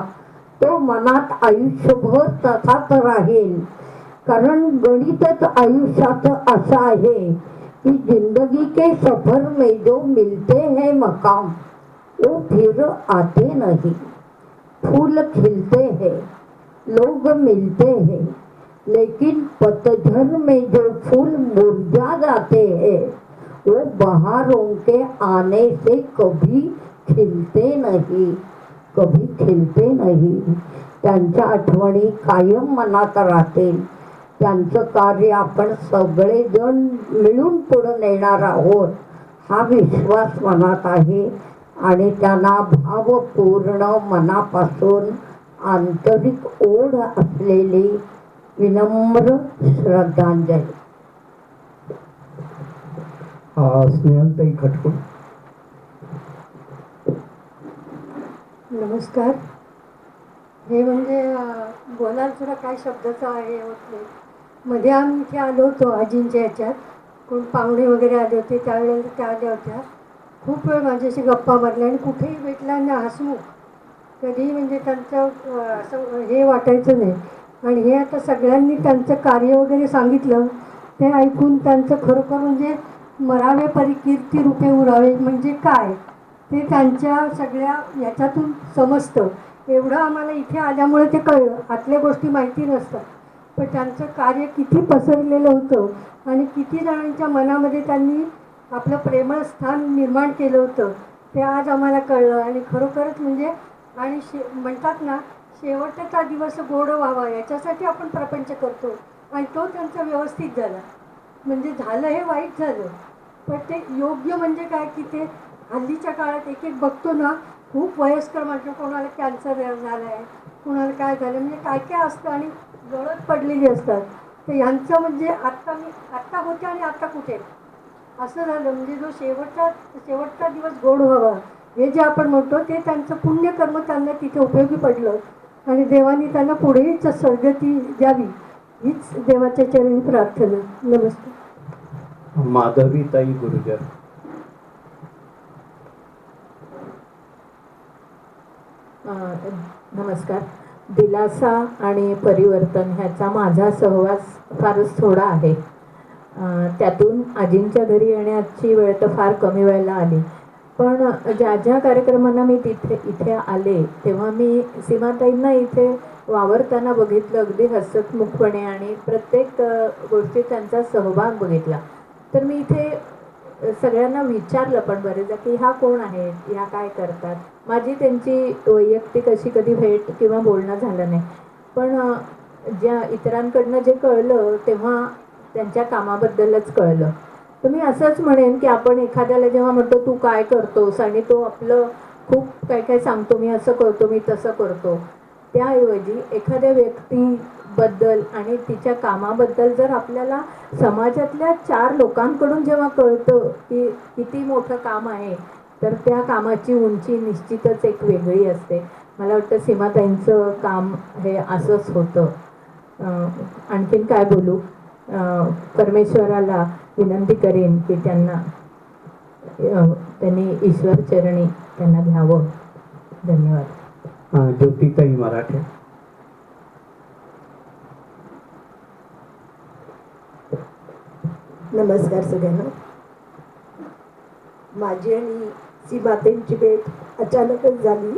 [SPEAKER 2] तो मनात आयुष्यभर तसाच राहील. कारण गणितच आयुष्याचं असं आहे कि जिंदगी के सफर में जो मिलते हैं मकाम वो फिर आते नहीं. फूल खिलते हैं, लोग मिलते हैं, लेकिन पतझड़ में जो फूल मुरझा जाते हैं वो बहारों के आने से कभी खिलते नहीं, कभी खिलते नहीं. त्यांच्या आठवणी कायम मनात राहतील. त्यांचं कार्य आपण सगळेजण मिळून पुढे नेणार आहोत हा विश्वास मनात आहे. आणि त्यांना भावपूर्ण मनापासून आंतरिक ओढ असलेली विनम्र श्रद्धांजली.
[SPEAKER 1] स्नेहलताई खटकून.
[SPEAKER 5] नमस्कार. हे म्हणजे बोलायला सुद्धा काय शब्दाचा हे होत नाही. मध्ये आम्ही इथे आलो होतो आजींच्या ह्याच्यात, कोण पाहुणे वगैरे आले होते त्यावेळेला त्या आल्या होत्या. खूप वेळ माझ्याशी गप्पा मारल्या आणि कुठेही भेटला ना हसमुख, कधी म्हणजे त्यांचं असं हे वाटायचं नाही. आणि हे आता सगळ्यांनी त्यांचं कार्य वगैरे सांगितलं ते ऐकून त्यांचं खरोखर म्हणजे मरावे परिकीर्ती रूपे उरावे म्हणजे काय ते त्यांच्या सगळ्या याच्यातून समजतं. एवढं आम्हाला इथे आल्यामुळे ते कळलं. आतल्या गोष्टी माहिती नसतात, पण त्यांचं कार्य किती पसरलेलं होतं आणि किती जणांच्या मनामध्ये त्यांनी आपलं प्रेमळ स्थान निर्माण केलं होतं ते आज आम्हाला कळलं. आणि खरोखरच म्हणजे आणि म्हणतात ना, शेवटचा दिवस गोड व्हावा याच्यासाठी आपण प्रपंच करतो आणि तो त्यांचा व्यवस्थित झाला. म्हणजे झालं हे वाईट झालं, पण ते योग्य म्हणजे काय की ते हल्लीच्या काळात एक एक बघतो ना, खूप वयस्कर म्हणजे कोणाला कॅन्सर झाला आहे, कोणाला काय झालं, म्हणजे काय काय असतं आणि गळत पडलेली असतात. तर यांचं म्हणजे आत्ता होते आणि आता कुठे असं झालं. म्हणजे जो शेवटचा दिवस गोड व्हावा हे जे आपण म्हणतो ते त्यांचं पुण्यकर्म त्यांना तिथे उपयोगी पडलं आणि देवाने त्यांना पुढेच सद्गती द्यावी हीच देवाच्या चरणी प्रार्थना. नमस्ते.
[SPEAKER 1] माधवीताई गुर्जर.
[SPEAKER 10] नमस्कार. दिलासा आणि परिवर्तन ह्याचा माझा सहवास फारच थोडा आहे. त्यातून आजींच्या घरी येण्याची वेळ तर फार कमी वेळेला आली, पण ज्या ज्या कार्यक्रमांना मी इथे आले तेव्हा मी सीमाताईंना इथे वावरताना बघितलं, अगदी हसतमुखपणे, आणि प्रत्येक गोष्टीत त्यांचा सहभाग बघितला. तर मी इथे सगळ्यांना विचारलं पण बरेचदा की ह्या कोण आहेत, ह्या काय करतात. माझी त्यांची वैयक्तिक अशी कधी भेट किंवा बोलणं झालं नाही, पण ज्या इतरांकडनं जे कळलं तेव्हा त्यांच्या कामाबद्दलच कळलं. तर मी असंच म्हणेन की आपण एखाद्याला जेव्हा म्हणतो तू काय करतोस आणि तो आपलं खूप काय काय सांगतो, मी असं करतो, मी तसं करतो, त्याऐवजी एखाद्या व्यक्तीबद्दल आणि तिच्या कामाबद्दल जर आपल्याला समाजातल्या 4 लोकांकडून जेव्हा कळतं की किती मोठं काम आहे, तर त्या कामाची उंची निश्चितच एक वेगळी असते. मला वाटतं सीमाताईंचं काम हे असंच होतं. आणखीन काय बोलू. परमेश्वराला विनंती करेन की त्यांनी ईश्वर चरणी त्यांना घ्यावं. धन्यवाद.
[SPEAKER 1] ज्योतिताई मराठे.
[SPEAKER 11] नमस्कार सगळ्यांना. माझी आणि सीमाताईंची भेट अचानकच झाली.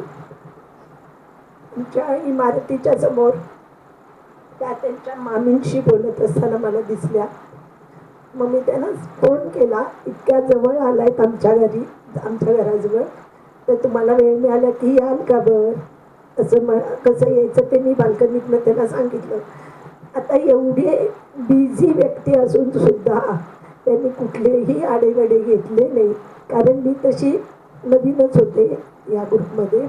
[SPEAKER 11] आमच्या इमारतीच्या समोर त्या त्यांच्या मामींशी बोलत असताना मला दिसल्या. मग मी त्यांना फोन केला, इतक्या जवळ आलायत आमच्या घराजवळ, तर तुम्हाला वेळ मिळाला की याल का बर, असं कसं यायचं ते मी बाल्कनीतनं त्यांना सांगितलं. आता एवढे बिझी व्यक्ती असून सुद्धा त्यांनी कुठलेही आडेगडे घेतले नाही, कारण मी तशी नवीनच होते या ग्रुपमध्ये,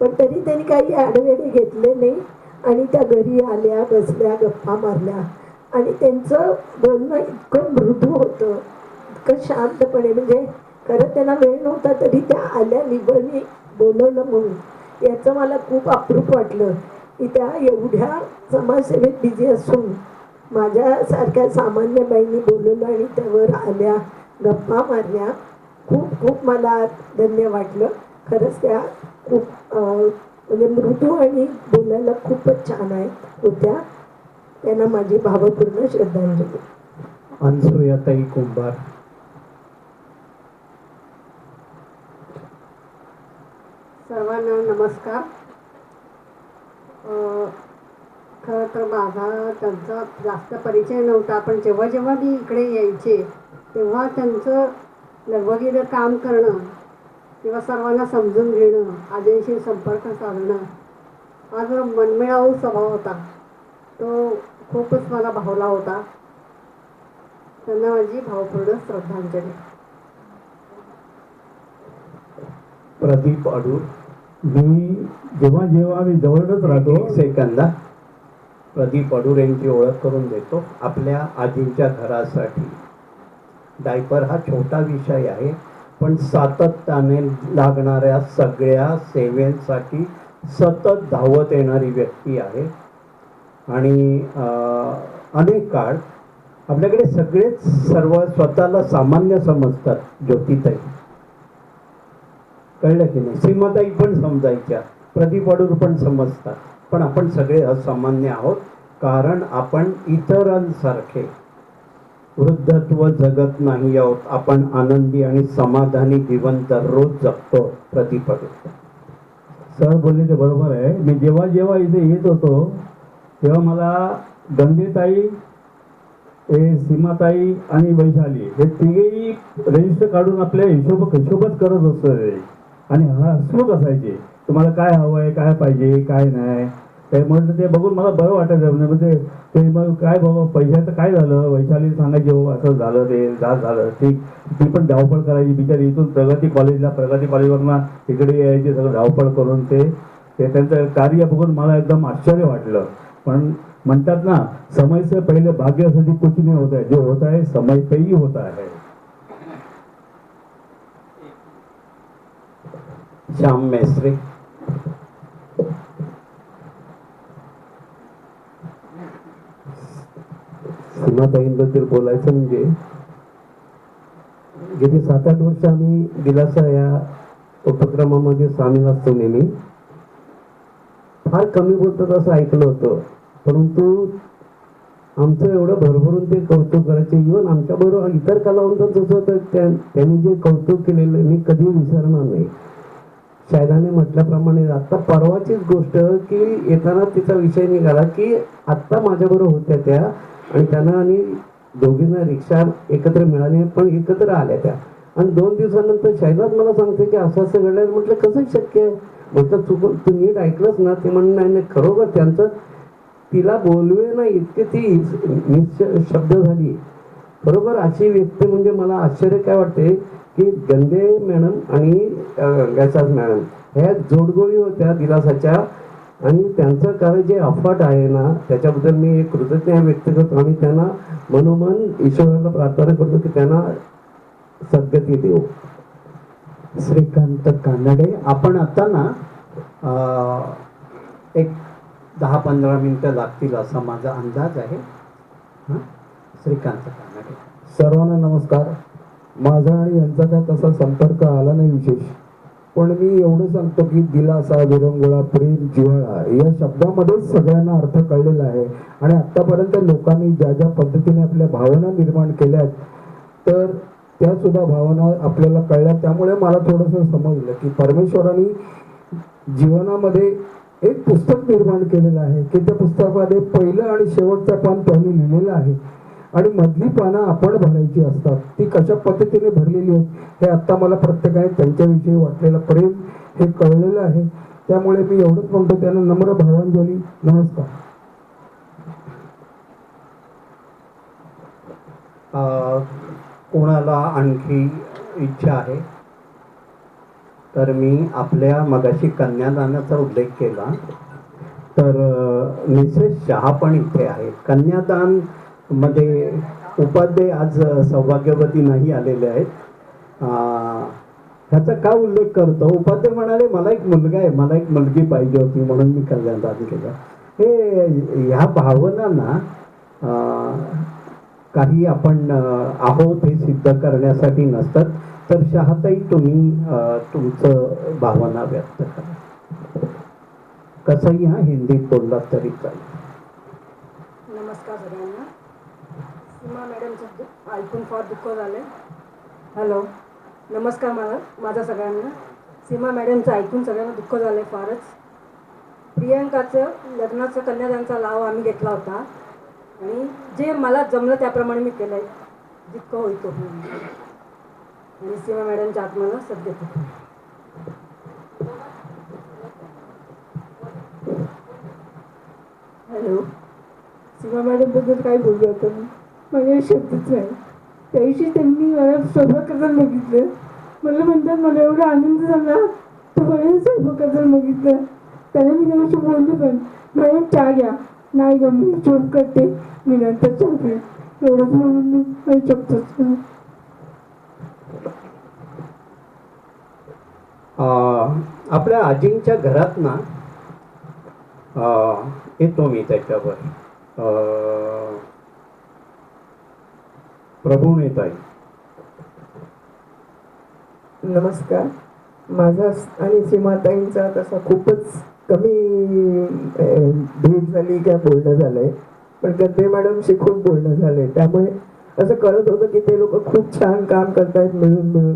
[SPEAKER 11] पण तरी त्यांनी काही आडेगडे घेतले नाही आणि त्या घरी आल्या, बसल्या, गप्पा मारल्या आणि त्यांचं बोलणं इतकं मृदू होतं, इतकं शांतपणे, म्हणजे खरं त्यांना वेळ नव्हता तरी त्या आल्या, निबळणी बोलवलं म्हणून. याचं मला खूप अप्रूप वाटलं की त्या एवढ्या समाजसेवेत बिझी असून माझ्यासारख्या सामान्य बाईंनी बोलवलं आणि त्यावर आल्या, गप्पा मारल्या. खूप खूप मला धन्य वाटलं. खरंच त्या खूप म्हणजे मृदू आणि बोलायला खूपच छान होत्या. त्यांना माझी भावपूर्ण श्रद्धांजली.
[SPEAKER 1] अनसुयाताई कुंभार.
[SPEAKER 12] सर्वांना नमस्कार. खरं तर माझा त्यांचा जास्त परिचय नव्हता, पण जेव्हा जेव्हा मी इकडे यायचे तेव्हा त्यांचं लगबगीनं काम करणं किंवा सर्वांना समजून घेणं, आजींशी संपर्क साधणं हा जो मनमिळावू स्वभाव होता तो खूपच मला भावला होता. त्यांना माझी भावपूर्ण श्रद्धांजली.
[SPEAKER 1] प्रदीप अडूर.
[SPEAKER 13] मी जेव्हा मी जवळच राहतो.
[SPEAKER 1] एक सेकंदा. प्रदीप अडूर यांची ओळख करून देतो. आपल्या आजींच्या घरासाठी डायपर हा छोटा विषय आहे, पण सातत्याने लागणाऱ्या सगळ्या सेवेसाठी सतत धावत येणारी व्यक्ती आहे. आणि अनेक काळ आपल्याकडे सगळेच सर्व स्वतःला सामान्य समजतात. ज्योतिताई, कळलं की नाही? सीमाताई पण समजायच्या, प्रदीप अडूर पण समजतात, पण आपण सगळे असामान्य आहोत, कारण आपण इतरांसारखे वृद्धत्व जगत नाही आहोत. आपण आनंदी आणि समाधानी जीवन दररोज जगतो. प्रदीप अडूर
[SPEAKER 13] सर बोलले ते बरोबर आहे. मी जेव्हा जेव्हा इथे येत होतो तेव्हा मला गंधेताई, सीमाताई आणि वैशाली हे तिघेही रजिस्टर काढून आपल्या हिशोबच करत असते आणि हसमुख असायचे. तुम्हाला काय हवं आहे, काय पाहिजे, काय नाही ते म्हटलं. ते बघून मला बरं वाटायचं. म्हणजे ते मग काय बाबा पैशाचं काय झालं, वैशाली सांगायचे बाबा असं झालं, ते झालं ठीक. ती पण धावपळ करायची बिचारी. इथून प्रगती कॉलेजवरनं इकडे यायचे, सगळं धावपळ करून ते त्यांचं कार्य बघून मला एकदम आश्चर्य वाटलं. पण म्हणतात ना, समय से पहिले भाग्य से कुछ नहीं होता है, जो होता है समय पे ही होता है.
[SPEAKER 1] श्याम मेस्त्री.
[SPEAKER 6] सीमाताईंबद्दल बोलायचं म्हणजे गेली 7-8 वर्ष आम्ही दिलासा या उपक्रमामध्ये सामील असतो. नेहमी फार कमी बोलतात असं ऐकलं होतं, परंतु आमचं एवढं भरभरून ते कौतुक करायचे. इव्हन आमच्याबरोबर इतर कलावंतांचं होतं, त्यांनी जे कौतुक केलेलं मी कधी विसरणार नाही. शायदाने म्हटल्याप्रमाणे आता परवाचीच गोष्ट की येताना तिचा विषय निघाला की आत्ता माझ्याबरोबर होत्या त्या, आणि त्यांना आणि दोघींना रिक्षा एकत्र मिळाली, पण एकत्र आल्या त्या. आणि 2 दिवसानंतर शैलाच मला सांगते की असं असं घडलं. म्हटलं कसं शक्य आहे? म्हटलं चुकून तू नीट ऐकलंच ना? ते म्हणून नाही, खरोखर त्यांचं तिला बोलवे ना इतके ती शब्द झाली. बरोबर अशी व्यक्ती म्हणजे मला आश्चर्य काय वाटते की गंदे मॅडम आणि गॅसास मॅडम ह्या जोडगोळी होत्या दिलासाच्या, आणि त्यांचं कार्य जे अफाट आहे ना त्याच्याबद्दल मी एक कृतज्ञता व्यक्त करतो. आणि त्यांना मनोमन ईश्वराला प्रार्थना करतो की त्यांना सद्गती देऊ.
[SPEAKER 1] श्रीकांत कानडे. आपण आता ना एक 10-15 मिनिटं लागतील असा माझा अंदाज आहे. श्रीकांत कानडे.
[SPEAKER 6] सर्वांना नमस्कार. माझा आणि यांचा काय तसा संपर्क आला नाही विशेष, पण मी एवढं सांगतो की दिलासा, विरंगुळा, प्रेम, जिव्हाळा या शब्दामध्येच सगळ्यांना अर्थ कळलेला आहे. आणि आत्तापर्यंत लोकांनी ज्या ज्या पद्धतीने आपल्या भावना निर्माण केल्यात तर त्या सुद्धा भावना आपल्याला कळल्या. त्यामुळे मला थोडंसं समजलं की परमेश्वराने जीवनामध्ये एक पुस्तक निर्माण केलेलं आहे की त्या पुस्तकामध्ये पहिलं आणि शेवटचं पान त्यांनी लिहिलेलं आहे, आणि मधली पानं आपण भरायची असतात. ती कशा पद्धतीने भरलेली आहेत हे आत्ता मला प्रत्येकाने त्यांच्याविषयी वाटलेलं प्रेम हे कळलेलं आहे. त्यामुळे मी एवढंच म्हणतो त्यांना नम्र भावांजली. नमस्कार.
[SPEAKER 1] कोणाला आणखी इच्छा आहे तर मी आपल्या मगाशी कन्यादानाचा उल्लेख केला तर मिसेस शहा पण इथे आहेत. कन्यादान मध्ये उपाध्याय आज सौभाग्यवती नाही आलेले आहेत. ह्याचा का उल्लेख करतो? उपाध्याय म्हणाले मला एक मुलगा आहे, मला एक मुलगी पाहिजे होती म्हणून मी कन्यादान केलं. हे ह्या भावना ना काही आपण आहोत हे सिद्ध करण्यासाठी नसतात. तर शहाताई तुम्ही तुमचं भावना व्यक्त करा. कसंही हिंदीत बोललात तरी चालेल.
[SPEAKER 3] नमस्कार सगळ्यांना. सीमा मॅडमचं ऐकून फार दुःख झालं. हॅलो, नमस्कार माझा सगळ्यांना. सीमा मॅडमचं ऐकून सगळ्यांना दुःख झालं फारच. प्रियंकाचं लग्नाचं कन्यादानचा लाभ आम्ही घेतला होता आणि जे मला जमलं त्याप्रमाणे मी केलं आहे जितकं होईल तो. आणि सीमा मॅडमच्या आत्म्याला सद्गती.
[SPEAKER 8] हॅलो, सीमा मॅडमबद्दल काय बोलू आता मी? माझ्या शब्दच नाही. त्या दिवशी त्यांनी मला स्वयंपाक करताना बघितलं. मला म्हणतात मला एवढा आनंद झाला तू मला स्वयंपाक करताना बघितलं. त्याने मी त्या दिवशी बोलले पण मॅडम चहा घ्या.
[SPEAKER 11] नाही ग मी झोप करते, मी नंतर चहा एवढंच म्हणून मी काही चुकतोच.
[SPEAKER 1] आपल्या आजींच्या घरात ना येतो मी त्याच्यावर. प्रभुनेताई.
[SPEAKER 11] नमस्कार. माझा आणि सीमाताईंचा तसा खूपच कमी भेट झाली किंवा बोलणं झालंय, पण गद्दे मॅडमशी खूप बोलणं झालंय. त्यामुळे असं कळत होतं की ते लोक खूप छान काम करतायत मिळून मिळून.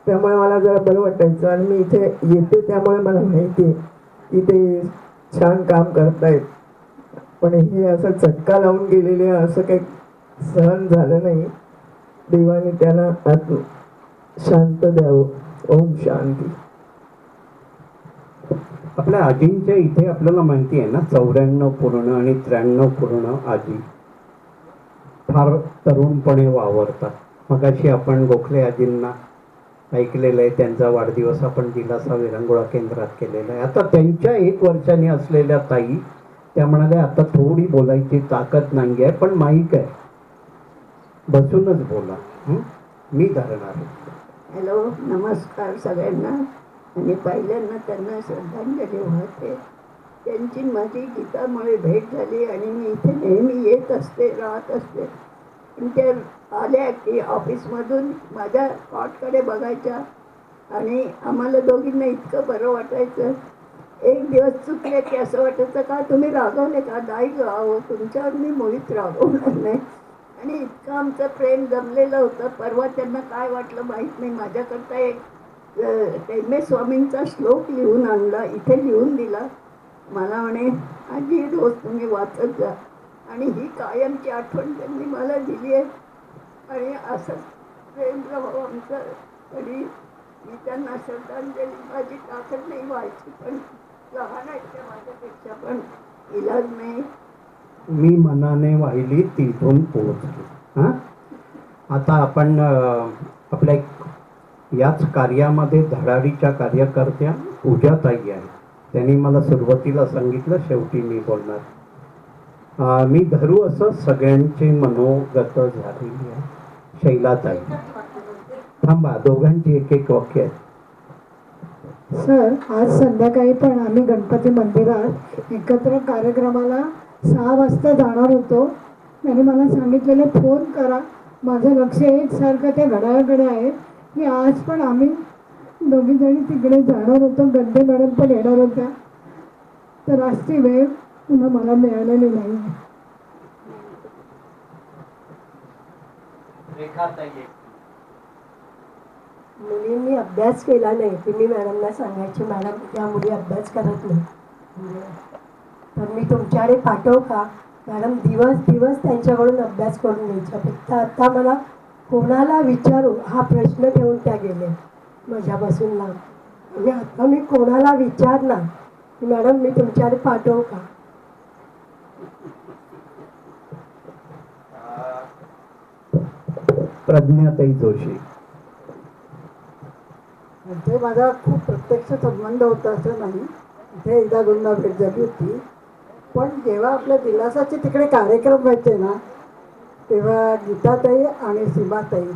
[SPEAKER 11] त्यामुळे मला जरा बरं वाटायचं आणि मी इथे येते त्यामुळे मला माहिती आहे की ते छान काम करतायत. पण हे असं चटका लावून गेलेले असं काही सहन झालं नाही. देवाने त्यांना शांत द्यावं. ओम शांती.
[SPEAKER 1] आपल्या आजींच्या इथे आपल्याला माहिती आहे ना 94 पूर्ण आणि 93 पूर्ण आजी फार तरुणपणे वावरतात. मगाशी आपण गोखले आजींना ऐकलेलं आहे, त्यांचा वाढदिवस आपण दिलासा विरंगुळा केंद्रात केलेला आहे. आता त्यांच्या 1 वर्षांनी असलेल्या ताई त्या म्हणाल्या आता थोडी बोलायची ताकद नाही आहे, पण माईक आहे, बसूनच बोला, मी धरणार.
[SPEAKER 10] हॅलो, नमस्कार सगळ्यांना. आणि पहिल्यांदा त्यांना श्रद्धांजली वाहते. त्यांची माझी गीतामुळे भेट झाली आणि मी इथे नेहमी येत असते, राहत असते. पण त्या आल्या की ऑफिसमधून माझ्या कॉटकडे बघायच्या आणि आम्हाला दोघींना इतकं बरं वाटायचं. एक दिवस चुकले की असं वाटायचं का तुम्ही रागवले का? नाही ग, अहो तुमच्यावर मी मुळीच रागवणार नाही. आणि इतकं आमचं प्रेम जमलेलं होतं. परवा त्यांना काय वाटलं माहीत नाही, माझ्याकरता एक MS स्वामींचा श्लोक लिहून आणला, इथे लिहून दिला. मला म्हणे आजी रोज तुम्ही वाचत जा. आणि ही कायमची आठवण त्यांनी मला दिली आहे. आणि असंच प्रेम राहावं आमचं. तरी मी त्यांना श्रद्धांजली माझी ताकद नाही व्हायची, पण लहान आहेत त्या माझ्यापेक्षा, पण इलाज नाही.
[SPEAKER 1] मी मनाने वाहिली तिथून पोहोचली. आता आपण आपल्या याच कार्यामध्ये धडाडीच्या कार्यकर्त्या पूजाताई आहे. त्यांनी मला सुरुवातीला सांगितलं, शेवटी मी बोलणार. मी धरू असं सगळ्यांचे मनोगत झालेली आहे. शैलाताई. थांबा, दोघांची एक एक वाक्य आहे.
[SPEAKER 9] सर, आज संध्याकाळी पण आम्ही गणपती मंदिरात एकत्र कार्यक्रमाला 6 वाजता जाणार होतो. त्यांनी मला सांगितलेलं फोन करा. माझं लक्ष एकसारखं त्या घड्याळाकडे आहे की आज पण आम्ही दोघीजणी तिकडे जाणार होतो. गद्दे मॅडम पण येणार होत्या. तर आज ती वेळ पुन्हा मला मिळालेली नाही.
[SPEAKER 2] मुलींनी अभ्यास केला नाही की मी मॅडमला सांगायची मॅडम त्या मुली अभ्यास करत नाही, तर मी तुमच्याकडे पाठवू का? मॅडम दिवस दिवस त्यांच्याकडून अभ्यास करून घ्यायच्या. फक्त आता मला कोणाला विचारू हा प्रश्न ठेवून त्या गेले माझ्यापासून लांब. म्हणजे आता मी कोणाला विचारणार की मॅडम मी तुमच्याकडे पाठवू का?
[SPEAKER 1] प्रज्ञाताई जोशी.
[SPEAKER 11] ते माझा खूप प्रत्यक्ष संबंध होता असं नाही. इथे एकदा दोनदा भेट झाली होती. पण जेव्हा आपल्या दिलासाचे तिकडे कार्यक्रम व्हायचे ना, तेव्हा गीताताई आणि सीमाताई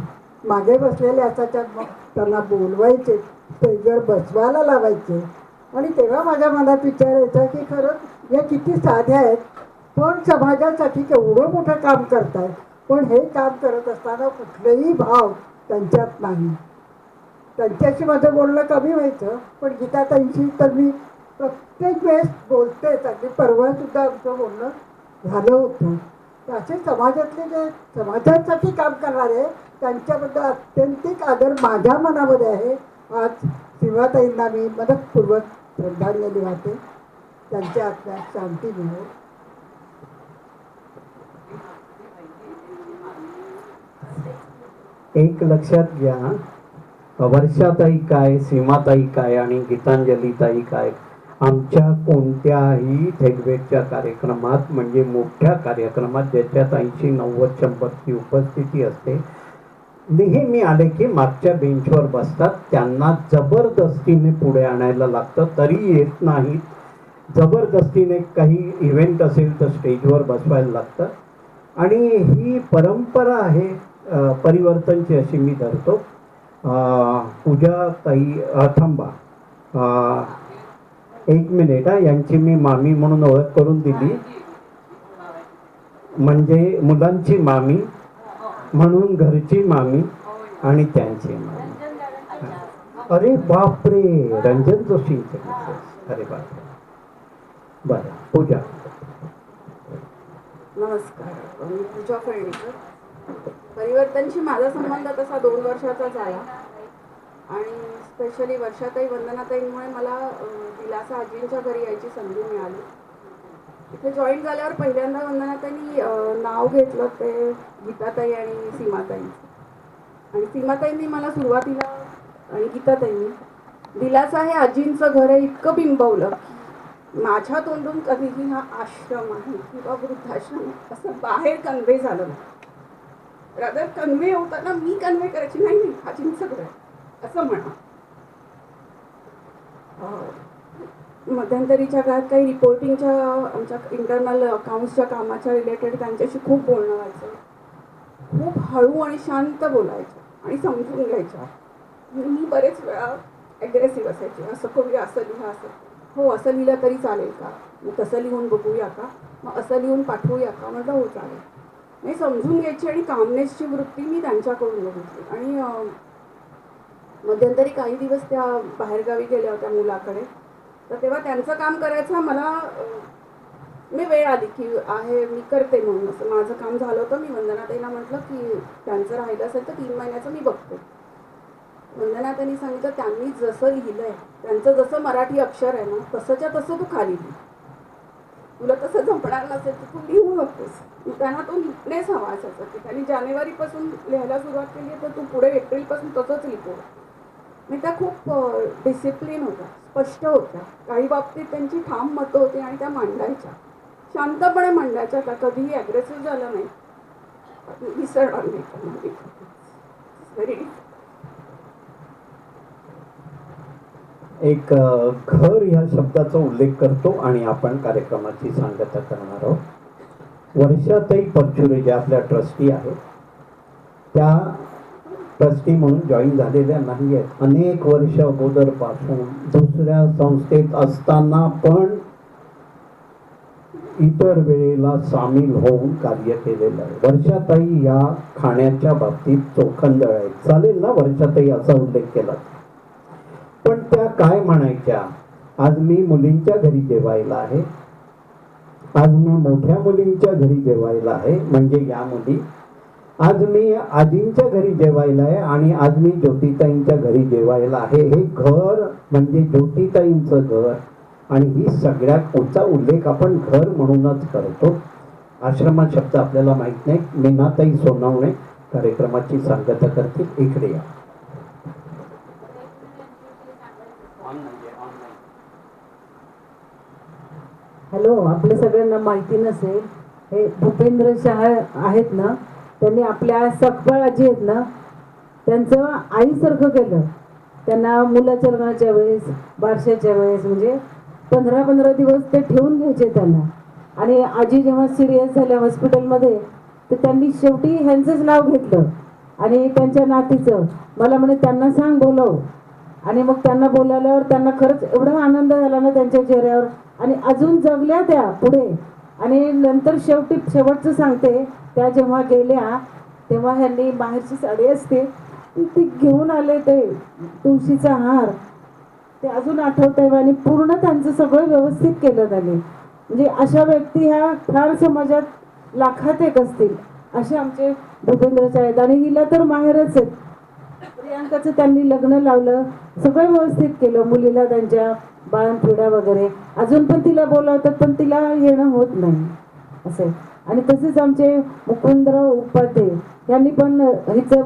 [SPEAKER 11] मागे बसलेले असायच्या. मग त्यांना बोलवायचे, स्टेजवर बसवायला लावायचे. आणि तेव्हा माझ्या मनात विचार यायचा की खरंच या किती साध्या आहेत, पण समाजासाठी केवढं मोठं काम करतायत. पण हे काम करत असताना कुठलेही भाव त्यांच्यात नाही. त्यांच्याशी माझं बोलणं कमी व्हायचं, पण गीताताईंशी तर मी प्रत्येक वेळेस बोलतेच. अगदी परवासुद्धा आमचं बोलणं झालं होतं. असे समाजातले जे समाजासाठी काम करणारे त्यांच्याबद्दल अत्यंतिक आदर माझ्या मनामध्ये आहे. आज सीमाताईंना मी मनःपूर्वक श्रद्धांजली वाहते. त्यांच्या आत्म्यात शांती मिळो.
[SPEAKER 1] एक लक्षात घ्या, वर्षाताई काय, सीमाताई काय आणि गीतांजलीताई काय, आमच्या कोणत्याही थेटवेटच्या कार्यक्रमात म्हणजे मोठ्या कार्यक्रमात ज्याच्यात 80-90-100ची उपस्थिती असते, नेहमी आले की मागच्या बेंचवर बसतात. त्यांना जबरदस्तीने पुढे आणायला लागतं, तरी येत नाहीत. जबरदस्तीने काही इव्हेंट असेल तर स्टेजवर बसवायला लागतं आणि ही परंपरा आहे परिवर्तनची अशी मी धरतो. पूजा ताई थांबा, 1 मिनिट यांची मी मामी म्हणून ओळख करून दिली, म्हणजे मुलांची मामी म्हणून घरची मामी आणि त्यांची मामी. अरे बापरे, रंजन जोशींचे मिसेस. अरे बापरे. बरं, पूजा.
[SPEAKER 14] नमस्कार, मी पूजा फळणीकर. परिवर्तनशी माझा संबंध तसा 2 वर्षाचा झाला आणि स्पेशली वर्षाताई वंदनाताईंमुळे मला दिलासा आजींच्या घरी यायची संधी मिळाली. इथे जॉईन झाल्यावर पहिल्यांदा वंदनाताईंनी नाव घेतलं ते गीताताई आणि सीमाताईंचं. आणि सीमाताईंनी मला सुरुवातीला आणि गीताताईंनी दिलासा हे आजींचं घर आहे इतकं बिंबवलं, माझ्या तोंडून कधीही हा आश्रम आहे किंवा वृद्धाश्रम आहे असं बाहेर कन्वे झालं नाही. रादर कन्वे होताना मी कन्वे करायची, नाही नाही आजींचं घर आहे असं म्हणा. मध्यंतरीच्या काळात काही रिपोर्टिंगच्या आमच्या इंटरनल अकाउंट्सच्या कामाच्या रिलेटेड त्यांच्याशी खूप बोलणं व्हायचं. खूप हळू आणि शांत बोलायचं आणि समजून घ्यायच्या. मी बरेच वेळा ॲग्रेसिव्ह असायचे, असं करूया, असं लिहा, असं हो असं लिहिलं तरी चालेल का, मग तसं लिहून बघूया का, मग असं लिहून पाठवूया का, म्हटलं हो चालेल. नाही समजून घ्यायची आणि कामनेसची वृत्ती मी त्यांच्याकडून बघितली. आणि मध्यंतरी काही दिवस त्या बाहेरगावी गेल्या होत्या मुलाकडे, तर तेव्हा त्यांचं काम करायचं मला मी वेळ आली की आहे मी करते म्हणून. असं माझं काम झालं होतं. मी वंदनाताईंना म्हटलं की त्यांचं राहिलं असेल तर 3 महिन्याचं मी बघते. वंदनाताईंनी सांगितलं त्यांनी जसं लिहिलंय, त्यांचं जसं मराठी अक्षर आहे ना तसंच्या तसं तू खाली लिही, तुला तसं जमणार नसेल तर तू लिहू नकोस. त्यांना तो निटनेस हवा असायचा की त्यांनी जानेवारीपासून लिहायला सुरुवात केली आहे तर तू पुढे एप्रिलपासून तसंच लिहितो. म्हणजे त्या खूप डिसिप्लिन होत्या, स्पष्ट होत्या. काही बाबतीत त्यांची ठाम मतं होती आणि त्या मांडायच्या, शांतपणे मांडायच्या. त्या कधीही ॲग्रेसिव्ह झालं नाही, विसरणार नाही. व्हेरी
[SPEAKER 1] एक घर ह्या शब्दाचा उल्लेख करतो आणि आपण कार्यक्रमाची सांगता करणार आहोत. वर्षाताई परचुरे ज्या आपल्या ट्रस्टी आहेत, त्या ट्रस्टी म्हणून जॉईन झालेल्या नाही आहेत. अनेक वर्ष अगोदरपासून दुसऱ्या संस्थेत असताना पण इतर वेळेला सामील होऊन कार्य केलेलं आहे. वर्षाताई या खाण्याच्या बाबतीत चोखंदळ आहेत. चालेल ना वर्षाताई असा उल्लेख केला. पण त्या काय म्हणायच्या, आज मी मुलींच्या घरी जेवायला आहे, आज मी मोठ्या मुलींच्या घरी जेवायला आहे, म्हणजे या मुली, आज मी आजींच्या घरी जेवायला आहे आणि आज मी ज्योतिताईंच्या घरी जेवायला आहे. हे घर म्हणजे ज्योतिताईंचं घर आणि ही सगळ्यात उंचा उल्लेख आपण घर म्हणूनच करतो. आश्रमात शब्द आपल्याला माहित नाही. मीनाताई सोनवणे कार्यक्रमाची सांगता करतील. इकडे या.
[SPEAKER 3] हॅलो, आपल्या सगळ्यांना माहिती नसेल, हे भूपेंद्र शाह आहेत ना, त्यांनी आपल्या सकपाळ आजी आहेत ना त्यांचं आईसारखं केलं. त्यांना मुलाच्या लग्नाच्या वेळेस, बारशाच्या वेळेस म्हणजे 15-15 दिवस ते ठेवून घ्यायचे त्यांना. आणि आजी जेव्हा सिरियस झाल्या हॉस्पिटलमध्ये तर त्यांनी शेवटी ह्यांचंच नाव घेतलं आणि त्यांच्या नातीचं. मला म्हणे त्यांना सांग बोलव. आणि मग त्यांना बोलावल्यावर त्यांना खरंच एवढा आनंद झाला ना त्यांच्या चेहऱ्यावर. आणि अजून जगल्या त्या पुढे. आणि नंतर शेवटचं सांगते, त्या जेव्हा गेल्या तेव्हा ह्यांनी बाहेरची साडी असते ती घेऊन आले, ते तुळशीचा हार, ते अजून आठवतंय. आणि पूर्ण त्यांचं सगळं व्यवस्थित केलं त्यांनी. म्हणजे अशा व्यक्ती ह्या फार समाजात लाखात एक असतील, असे आमचे भूपेंद्रच्या आहेत. आणि हिला तर माहेरच आहेत. प्रियांकाचं त्यांनी लग्न लावलं, सगळं व्यवस्थित केलं, मुलीला त्यांच्या बाळंतविडा वगैरे. अजून पण तिला बोलावतात पण तिला येणं होत नाही असे. आणि तसेच आमचे मुकुंदराव उपाध्ये यांनी पण हिचं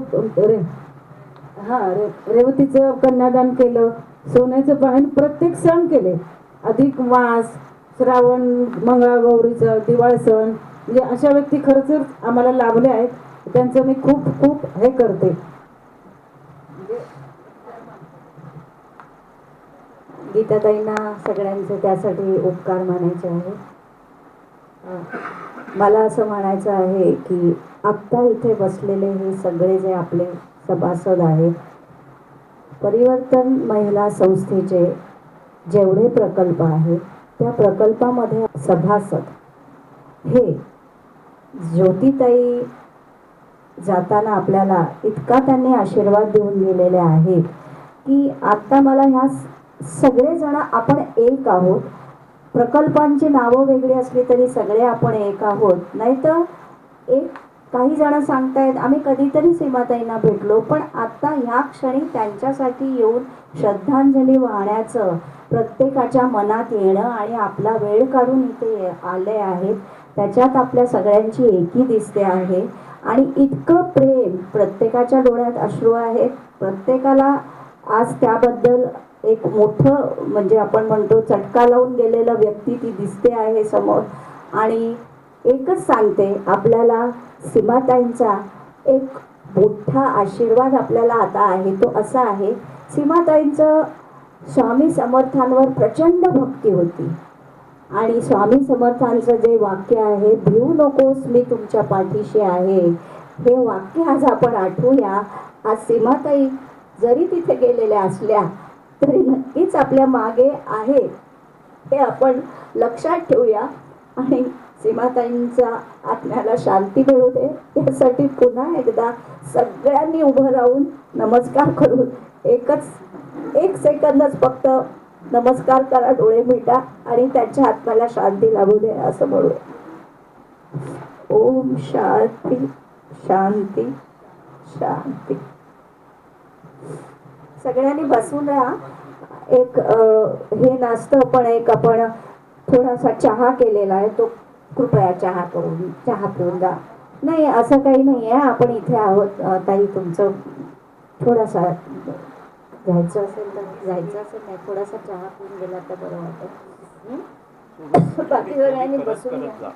[SPEAKER 3] रेवतीचं कन्यादान केलं, सोन्याचं पाहण, प्रत्येक सण केले. अधिक मास, श्रावण, मंगळागौरीचं, दिवाळी सण, म्हणजे अशा व्यक्ती खरंच आम्हाला लाभल्या आहेत. त्यांचं मी खूप खूप हे करते.
[SPEAKER 2] गीताताईंना सगळ्यांचे त्यासाठी उपकार मानायचे आहेत. मला असं म्हणायचं आहे की आत्ता इथे बसलेले हे सगळे जे आपले सभासद आहेत, परिवर्तन महिला संस्थेचे जेवढे प्रकल्प आहेत त्या प्रकल्पामध्ये सभासद हे ज्योतिताई जाताना आपल्याला इतका त्यांनी आशीर्वाद देऊन गेलेले आहेत की आता मला ह्या सगळेजण आपण एक आहोत. प्रकल्पांची नावं वेगळी असली तरी सगळे आपण एक आहोत. नाहीतर एक काही जण सांगतायत आम्ही कधीतरी सीमाताईंना भेटलो, पण आता ह्या क्षणी त्यांच्यासाठी येऊन श्रद्धांजली वाहण्याचं प्रत्येकाच्या मनात येणं आणि आपला वेळ काढून इथे आले आहेत, त्याच्यात आपल्या सगळ्यांची एकी दिसते आहे. आणि इतकं प्रेम, प्रत्येकाच्या डोळ्यात अश्रू आहेत, प्रत्येकाला आज त्याबद्दल एक मोठं म्हणजे आपण म्हणतो चटका लावून गेलेलं व्यक्ती ती दिसते आहे समोर. आणि एकच सांगते आपल्याला, सीमाताईंचा एक मोठा आशीर्वाद आपल्याला आता आहे, तो असा आहे, सीमाताईंचं स्वामी समर्थांवर प्रचंड भक्ती होती आणि स्वामी समर्थांचं जे वाक्य आहे, भिवू नकोस मी तुमच्या पाठीशी आहे, हे वाक्य आज आपण आठवूया. आज सीमाताई जरी तिथे गेलेल्या असल्या तरी नक्कीच आपल्या मागे आहे हे आपण लक्षात ठेवूया. आणि सीमाताईंच्या आत्म्याला शांती मिळू दे यासाठी पुन्हा एकदा सगळ्यांनी उभं राहून नमस्कार करून एक सेकंदच फक्त नमस्कार करा, डोळे मिटा आणि त्यांच्या आत्म्याला शांती लाभू दे असं म्हणूया. ओम शांती शांती शांती. सगळ्यांनी बसून राहा. एक हे नाश्तं पण एक आपण थोडासा चहा केलेला आहे, तो कृपया चहा पिऊन जा. नाही असं काही नाही आहे, आपण इथे आहोत. ताई तुमचं थोडासा जायचं असेल नाही, थोडासा चहा पिऊन गेला तर बरं वाटतं. बाकी सगळ्यांनी बसून घ्या.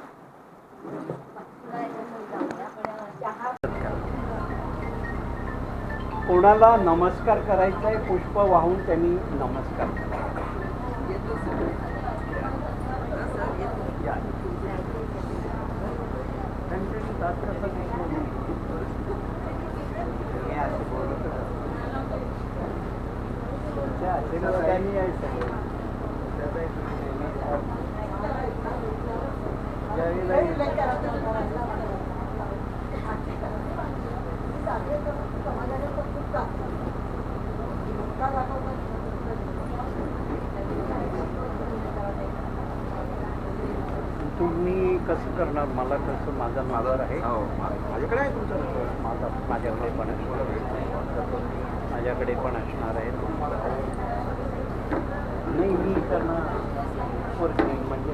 [SPEAKER 1] कोणाला नमस्कार करायचा आहे, पुष्प वाहून त्यांनी नमस्कार करायचा. तुम्ही कसं करणार? मला कसं, माझा नंबर आहे माझ्याकडे आहे, तुमचा माझ्याकडे पण असणार आहे. नाही मी त्यांना म्हणजे